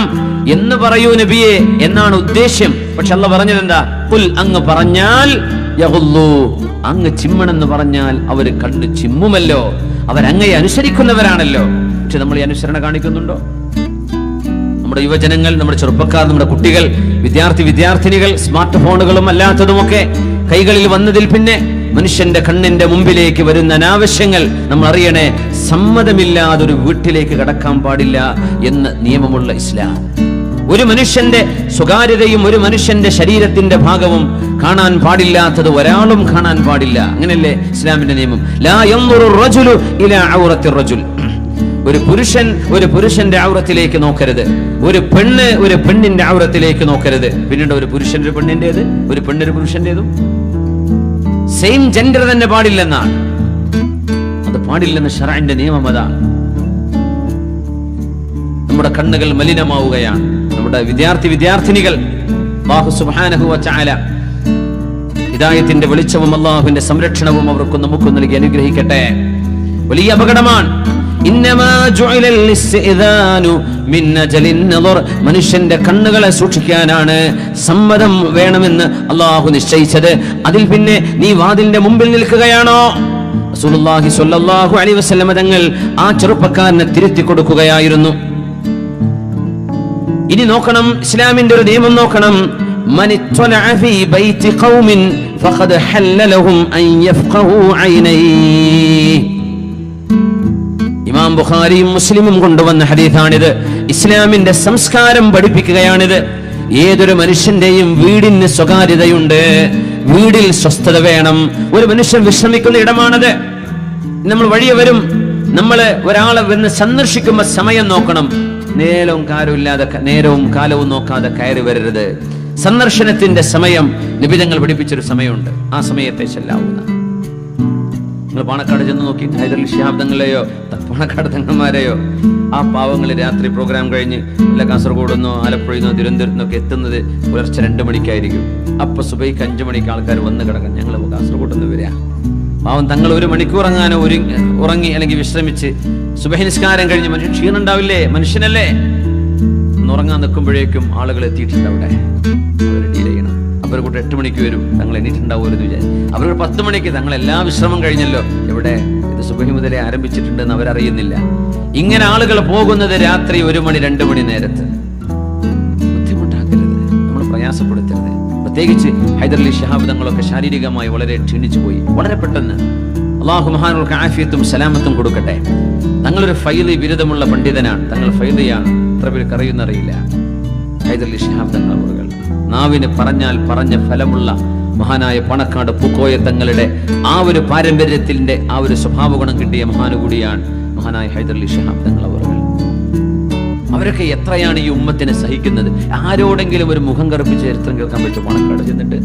എന്ന് പറയൂ നബിയെ എന്നാണ് ഉദ്ദേശ്യം. പക്ഷെ അല്ലാഹ് പറഞ്ഞത് എന്താ? ഖുൽ, അങ്ങ് പറഞ്ഞാൽ, യഗ്ളൂ, അങ്ങ് ചിമ്മണെന്ന് പറഞ്ഞാൽ അവര് കണ്ണ് ചിമ്മുമല്ലോ, അവരങ്ങയെ അനുസരിക്കുന്നവരാണല്ലോ. പക്ഷെ നമ്മൾ ഈ അനുസരണ കാണിക്കുന്നുണ്ടോ? നമ്മുടെ യുവജനങ്ങൾ, നമ്മുടെ ചെറുപ്പക്കാർ, നമ്മുടെ കുട്ടികൾ, വിദ്യാർത്ഥിനികൾ സ്മാർട്ട് ഫോണുകളും അല്ലാത്തതുമൊക്കെ കൈകളിൽ വന്നതിൽ പിന്നെ മനുഷ്യന്റെ കണ്ണിന്റെ മുമ്പിലേക്ക് വരുന്ന അനാവശ്യങ്ങൾ നമ്മൾ അറിയണേ. സമ്മതമില്ലാതൊരു വീട്ടിലേക്ക് കടക്കാൻ പാടില്ല എന്ന് നിയമമുള്ള ഇസ്ലാം. ഒരു മനുഷ്യന്റെ സ്വകാര്യതയും ഒരു മനുഷ്യന്റെ ശരീരത്തിന്റെ ഭാഗവും കാണാൻ പാടില്ലാത്തത് ഒരാളും കാണാൻ പാടില്ല. അങ്ങനെയല്ലേ ഇസ്ലാമിന്റെ നിയമം? ലാ യൻദുറു റജുലു ഇലാ ഔറത്തി റജുൽ, ഒരു പുരുഷന്റെ ഔറത്തിലേക്ക് നോക്കരുത്, ഒരു പെണ്ണിന്റെ ഔറത്തിലേക്ക് നോക്കരുത്. പിന്നീട് ഒരു പുരുഷന്റെ ഒരു പെണ്ണിന്റേത്, ഒരു പെണ്ണൊരു പുരുഷന്റേതും സെയിം ജെൻഡർ തന്നെ പാടില്ലെന്നാണ്. അത് പാടില്ലെന്ന് ശറഅന്റെ നിയമം അതാണ്. നമ്മുടെ കണ്ണുകൾ മലിനമാവുകയാണ്. നമ്മുടെ വിദ്യാർത്ഥിനികൾ അല്ലാഹു സുബ്ഹാനഹു വ തആല ഹിദായത്തിന്റെ വെളിച്ചവും അല്ലാഹുവിന്റെ സംരക്ഷണവും അവർക്കും നമുക്കും നൽകി അനുഗ്രഹിക്കട്ടെ. വലിയ അപകടമാണ്. മനുഷ്യന്റെ കണ്ണുകളെ സൂക്ഷിക്കാനാണ് സമ്മതം വേണമെന്ന് അള്ളാഹു നിശ്ചയിച്ചത്. അതിൽ പിന്നെ നീ വാതിലിന്റെ മുമ്പിൽ നിൽക്കുകയാണോ? റസൂലുള്ളാഹി സ്വല്ലല്ലാഹു അലൈഹി വസല്ലം തങ്ങൾ ആ ചെറുപ്പക്കാരനെ തിരുത്തി കൊടുക്കുകയായിരുന്നു. ഇനി നോക്കണം, ഇസ്ലാമിന്റെ ഒരു നിയമം നോക്കണം. മനിത്വലഅ ഫീ ബൈതി ഖൗമിൻ ഫഖദ് ഹല്ല ലഹും അൻ യഫ്ഖഹു ഐനൈഹി. ഇമാം ബുഖാരിയും മുസ്ലിമും കൊണ്ടുവന്ന ഹദീസാണിത്. ഇസ്ലാമിന്റെ സംസ്കാരം പഠിപ്പിക്കുകയാണിത്. ഏതൊരു മനുഷ്യന്റെയും വീടിന് സ്വകാര്യതയുണ്ട്, വീടിൽ സ്വസ്ഥത വേണം. ഒരു മനുഷ്യൻ വിശ്രമിക്കുന്ന ഇടമാണത്. നമ്മൾ വഴിയെ വരും, നമ്മള് ഒരാളെ വന്ന് സന്ദർശിക്കുമ്പോ സമയം നോക്കണം. നേരവും കാലവും നോക്കാതെ കയറി വരരുത്. സന്ദർശനത്തിന്റെ സമയം നിബിധങ്ങൾ പഠിപ്പിച്ചൊരു സമയമുണ്ട്. ആ സമയത്തെ ചെല്ലാവുന്ന. നിങ്ങൾ പാണക്കാട് ചെന്ന് നോക്കി, ഹൈദരലി ശിഹാബ് തങ്ങളെയോ പാണക്കാട് തങ്ങന്മാരെയോ, ആ പാവങ്ങൾ രാത്രി പ്രോഗ്രാം കഴിഞ്ഞ് വല്ല കാസർഗോഡെന്നോ ആലപ്പുഴയെന്നോ തിരുവനന്തപുരത്തുനിന്നോ ഒക്കെ എത്തുന്നത് പുലർച്ചെ 2 മണിക്കായിരിക്കും. അപ്പൊ സുബൈക്ക് 5 മണിക്ക് ആൾക്കാർ വന്ന് കിടക്കും. ഞങ്ങൾ കാസർഗോഡ് നിന്ന് വരിക. പാവം തങ്ങൾ 1 മണിക്കൂർ ഉറങ്ങി അല്ലെങ്കിൽ വിശ്രമിച്ച് സുബഹി നിസ്കാരം കഴിഞ്ഞ് മനുഷ്യൻ ക്ഷീണം ഉണ്ടാവില്ലേ? മനുഷ്യനല്ലേ? ഉറങ്ങാൻ നിൽക്കുമ്പോഴേക്കും ആളുകൾ എത്തിയിട്ടുണ്ട് അവിടെ. അവർ ഡീൽ ചെയ്യണം. അവർ കൂട്ട് 8 മണിക്ക് വരും. തങ്ങൾ എണീറ്റുണ്ടാവുമെന്ന് വിചാരിച്ചു. അവർ 10 മണിക്ക് തങ്ങളെല്ലാ വിശ്രമം കഴിഞ്ഞല്ലോ. എവിടെ ഇത് സുബഹി മുതലേ ആരംഭിച്ചിട്ടുണ്ടെന്ന് അവരറിയുന്നില്ല. ഇങ്ങനെ ആളുകൾ പോകുന്നത് രാത്രി 1 മണി 2 മണി നേരത്ത്. ബുദ്ധിമുട്ടാക്കരുത്, നമ്മൾ പ്രയാസപ്പെടുത്തരുത്. പ്രത്യേകിച്ച് ഹൈദരലി ശിഹാബ് തങ്ങളൊക്കെ ശാരീരികമായി വളരെ ക്ഷീണിച്ചു പോയി. വളരെ പെട്ടെന്ന് അള്ളാഹു മഹാനുകൾക്ക് ആഫിയത്തും സലാമത്തും കൊടുക്കട്ടെ. തങ്ങളൊരു ഫൈലി ബിരുദമുള്ള പണ്ഡിതനാണ്. തങ്ങൾ ഫൈലിയാണ്. എത്ര പേർക്ക് അറിയുന്നറിയില്ല. ഹൈദരലി ശിഹാബ് തങ്ങൾ അവറുകൾ നാവിന് പറഞ്ഞാൽ പറഞ്ഞ ഫലമുള്ള മഹാനായ പണക്കാട് പൂക്കോയ തങ്ങളുടെ ആ ഒരു പാരമ്പര്യത്തിന്റെ ആ ഒരു സ്വഭാവ ഗുണം കിട്ടിയ മഹാനുകൂടിയാണ് മഹാനായ ഹൈദരലി ശിഹാബ് തങ്ങൾ അവറുകൾ. അവരൊക്കെ എത്രയാണ് ഈ ഉമ്മത്തിനെ സഹിക്കുന്നത്. ആരോടെങ്കിലും ഒരു മുഖം കറുപ്പിച്ച് ചരിത്രം കേൾക്കാൻ പറ്റുമോ? പണക്കാട് ചെന്നിട്ട്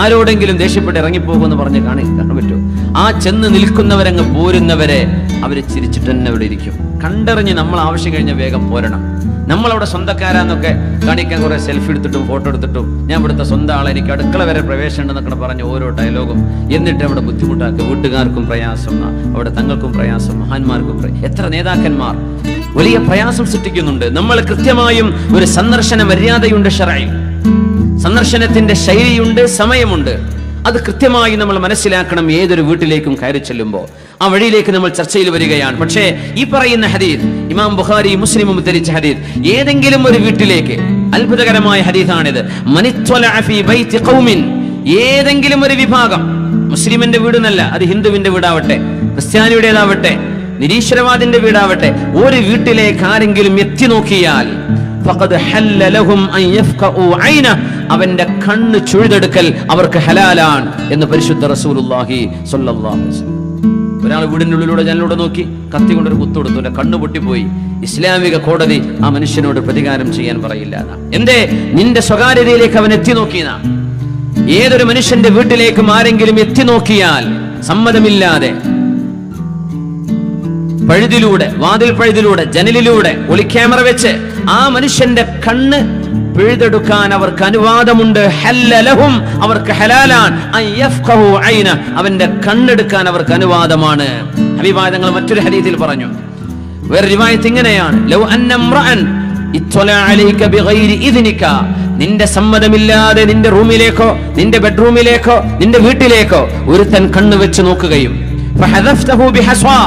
ആരോടെങ്കിലും ദേഷ്യപ്പെട്ട് ഇറങ്ങിപ്പോകുമെന്ന് പറഞ്ഞ് കാണാൻ പറ്റുമോ? ആ ചെന്ന് നിൽക്കുന്നവരങ്ങ് പോരുന്നവരെ അവര് ചിരിച്ചിട്ട് തന്നെ അവിടെ ഇരിക്കും. കണ്ടറിഞ്ഞ് നമ്മൾ ആവശ്യം കഴിഞ്ഞ വേഗം പോരണം. നമ്മളവിടെ സ്വന്തക്കാരാന്നൊക്കെ കാണിക്കാൻ കുറെ സെൽഫി എടുത്തിട്ടും ഫോട്ടോ എടുത്തിട്ടും ഞാൻ ഇവിടുത്തെ സ്വന്തം ആളെ, എനിക്ക് അടുക്കള വരെ പ്രവേശനം ഉണ്ടെന്നൊക്കെ പറഞ്ഞ് ഓരോ ഡയലോഗും എന്നിട്ട് അവിടെ ബുദ്ധിമുട്ടാക്കുക. വീട്ടുകാർക്കും പ്രയാസം, അവിടെ തങ്ങൾക്കും പ്രയാസം, മഹാന്മാർക്കും എത്ര നേതാക്കന്മാർ വലിയ പ്രയാസം സൃഷ്ടിക്കുന്നുണ്ട്. നമ്മൾ കൃത്യമായും ഒരു സന്ദർശന മര്യാദയുണ്ട് ശറഈൽ. സന്ദർശനത്തിന്റെ ശൈലിയുണ്ട്, സമയമുണ്ട്. അത് കൃത്യമായി നമ്മൾ മനസ്സിലാക്കണം. ഏതൊരു വീട്ടിലേക്കും കയറി ചെല്ലുമ്പോൾ ആ വഴിയിലേക്ക് നമ്മൾ ചർച്ചയിൽ വരികയാണ്. പക്ഷേ ഈ പറയുന്ന ഹദീസ് ഇമാം ബുഖാരി മുസ്ലിമും ഉദ്ധരിച്ച ഹദീസ്, ഏതെങ്കിലും ഒരു വീട്ടിലേക്ക്, അത്ഭുതകരമായ ഹദീസാണിത്, മനിത്വലഅ ഫീ ബൈതി ഖൗമിൻ, ഏതെങ്കിലും ഒരു വിഭാഗം, മുസ്ലിമിന്റെ വീടെന്നല്ല, അത് ഹിന്ദുവിന്റെ വീടാവട്ടെ, ക്രിസ്ത്യാനിയുടേതാവട്ടെ, നിരീശ്വരവാദിന്റെ വീടാവട്ടെ, ഒരു വീട്ടിലേക്ക് ആരെങ്കിലും എത്തി നോക്കിയാൽ ഫഖദ് ഹല്ല ലഹും അൻ യഫ്ഖഉ ഐന, അവന്റെ കണ്ണ് ചുഴുതെടുക്കൽ അവർക്ക് ഹലാലാണ് എന്ന് പരിശുദ്ധ റസൂലുള്ളാഹി സ്വല്ലല്ലാഹു അലൈഹി വസല്ലം. ഒരാൾ വീടിന്റെ ഉള്ളിലൂടെ ജനലിലൂടെ നോക്കി കത്തി കൊണ്ടൊരു കുത്തു കൊടുത്തു, അല്ലെ കണ്ണു പൊട്ടിപ്പോയി. ഇസ്ലാമിക കോടതി ആ മനുഷ്യനോട് പ്രതികാരം ചെയ്യാൻ പറയില്ല. എന്തേ? നിന്റെ സ്വകാര്യതയിലേക്ക് അവൻ എത്തി നോക്കിയതാ. ഏതൊരു മനുഷ്യന്റെ വീട്ടിലേക്കും ആരെങ്കിലും എത്തി നോക്കിയാൽ സമ്മതമില്ലാതെ, പഴുതിലൂടെ, വാതിൽ പഴുതിലൂടെ, ജനലിലൂടെ, ഒളിക്യാമറ വെച്ച് ആ മനുഷ്യന്റെ കണ്ണ് പിഴുതെടുക്കാൻ അവർക്ക് അനുവാദമുണ്ട്. ഹല്ലലഹും, അവർക്ക് ഹലാലാണ്. അൻ യഫ്ഖഹു ഐന, അവന്റെ കണ്ണെടുക്കാൻ അവർക്ക് അനുവാദമാണ്. ഹബീബായ തങ്ങൾ മറ്റൊരു ഹദീസിൽ പറഞ്ഞു, വേറെ റിവായത്ത് ഇങ്ങനെയാണ്, ലൗ അന്ന ഇംറഅൻ ഇത്വല അലൈക ബിഗൈരി ഇദ്നിക, നിന്റെ സമ്മതമില്ലാതെ നിന്റെ റൂമിലേക്കോ, നിന്റെ ബെഡ്റൂമിലേക്കോ, നിന്റെ വീട്ടിലേക്കോ ഒരുത്തൻ കണ്ണ് വെച്ച് നോക്കുകയും ഫഹദഫ്തഹു ബിഹസ്വാ,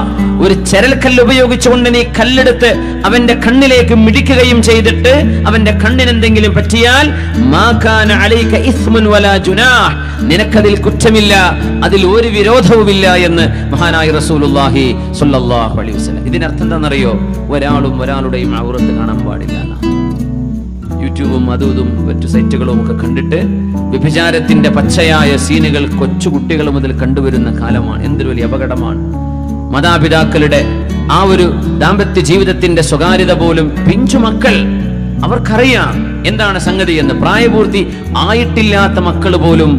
ഒരു ചരൽക്കല്ല് ഉപയോഗിച്ചുകൊണ്ട് നീ കല്ലെടുത്ത് അവന്റെ കണ്ണിലേക്ക് മിടിക്കുകയും ചെയ്തിട്ട് അവന്റെ കണ്ണിന് എന്തെങ്കിലും പറ്റിയാൽ മാ കാന അലൈക ഇസ്മുൻ വലാ ജുനാഹ്, നിനക്കതിൽ കുറ്റമില്ല, അതിൽ ഒരു വിരോധവുമില്ല എന്ന് മഹാനായ റസൂലുള്ളാഹി സ്വല്ലല്ലാഹു അലൈഹി വസല്ലം. ഇതിനർത്ഥം എന്താണെന്നറിയോ? ഒരാളും ഒരാളുടെയും ഔറത്ത് കാണാൻ പാടില്ല. യൂട്യൂബും അതും മറ്റു സൈറ്റുകളും ഒക്കെ കണ്ടിട്ട് വ്യഭിചാരത്തിന്റെ പച്ചയായ സീനുകൾ കൊച്ചുകുട്ടികൾ മുതൽ കണ്ടുവരുന്ന കാലമാണ്. എന്തൊരു വലിയ അപകടമാണ്. മാതാപിതാക്കളുടെ ആ ഒരു ദാമ്പത്യ ജീവിതത്തിന്റെ സ്വകാര്യത പോലും പിഞ്ചു മക്കൾ, അവർക്കറിയാം എന്താണ് സംഗതി എന്ന്. പ്രായപൂർത്തി ആയിട്ടില്ലാത്ത മക്കൾ പോലും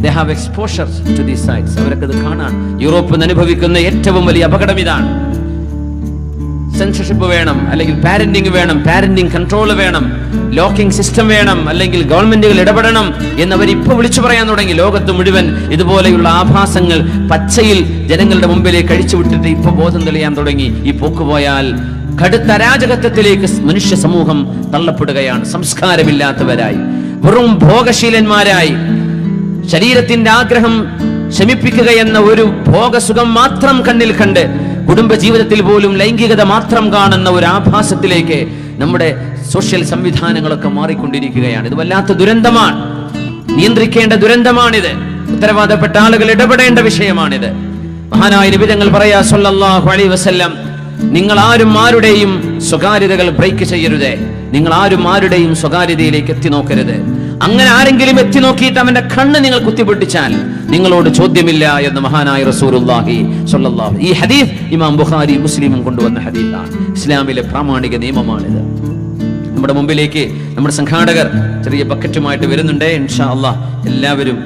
they have exposure to these sites. അവർക്ക് അത് കാണാൻ. യൂറോപ്പിൽ അനുഭവിക്കുന്ന ഏറ്റവും വലിയ അപകടം ഇതാണ്. സെൻസർഷിപ്പ് വേണം, അല്ലെങ്കിൽ പാരന്റിംഗ് വേണം, പാരന്റിംഗ് കൺട്രോൾ വേണം, ലോക്കിംഗ് സിസ്റ്റം വേണം, അല്ലെങ്കിൽ ഗവൺമെന്റുകൾ ഇടപെടണം എന്നവർ ഇപ്പൊ വിളിച്ചു പറയാൻ തുടങ്ങി. ലോകത്ത് മുഴുവൻ ഇതുപോലെയുള്ള ആഭാസങ്ങൾ പച്ചയിൽ ജനങ്ങളുടെ മുമ്പിലേക്ക് അഴിച്ചുവിട്ടിട്ട് ഇപ്പൊ ബോധം തെളിയാൻ തുടങ്ങി. ഈ പോക്ക് പോയാൽ കടുത്ത അരാജകത്വത്തിലേക്ക് മനുഷ്യ സമൂഹം തള്ളപ്പെടുകയാണ്. സംസ്കാരമില്ലാത്തവരായി, വെറും ഭോഗശീലന്മാരായി, ശരീരത്തിന്റെ ആഗ്രഹം ശമിപ്പിക്കുക എന്ന ഒരു ഭോഗസുഖം മാത്രം കണ്ണിൽ കണ്ട് കുടുംബ ജീവിതത്തിൽ പോലും ലൈംഗികത മാത്രം കാണുന്ന ഒരു ആഭാസത്തിലേക്ക് നമ്മുടെ സോഷ്യൽ സംവിധാനങ്ങളൊക്കെ മാറിക്കൊണ്ടിരിക്കുകയാണ്. ഇത് വല്ലാത്ത ദുരന്തമാണ്. നിയന്ത്രിക്കേണ്ട ദുരന്തമാണിത്. ഉത്തരവാദപ്പെട്ട ആളുകൾ ഇടപെടേണ്ട വിഷയമാണിത്. മഹാനായ നബി തങ്ങൾ പറയാ സ്വല്ലല്ലാഹു അലൈഹി വസല്ലം, നിങ്ങൾ ആരും ആരുടെയും സ്വകാര്യതകൾ ബ്രേക്ക് ചെയ്യരുത്. നിങ്ങൾ ആരും ആരുടെയും സ്വകാര്യതയിലേക്ക് എത്തി നോക്കരുത്. അങ്ങനെ ആരെങ്കിലും എത്തി നോക്കിയിട്ട് അവന്റെ കണ്ണ് നിങ്ങൾ കുത്തിപ്പൊട്ടിച്ചാൽ നിങ്ങളോട് ചോദ്യമില്ല എന്ന് മഹാനായ റസൂലുള്ളാഹി സ്വല്ലല്ലാഹു. ഈ ഹദീസ് ഇമാം ബുഖാരി മുസ്ലിമും കൊണ്ടുവന്ന ഹദീസാണ്. ഇസ്ലാമിലെ പ്രാമാണിക നിയമമാണിത്. നമ്മുടെ മുമ്പിലേക്ക് നമ്മുടെ സംഘാടകർ ചെറിയ ബക്കറ്റുമായിട്ട് വരുന്നുണ്ട്. ഇൻഷാ അല്ലാഹ് എല്ലാവരും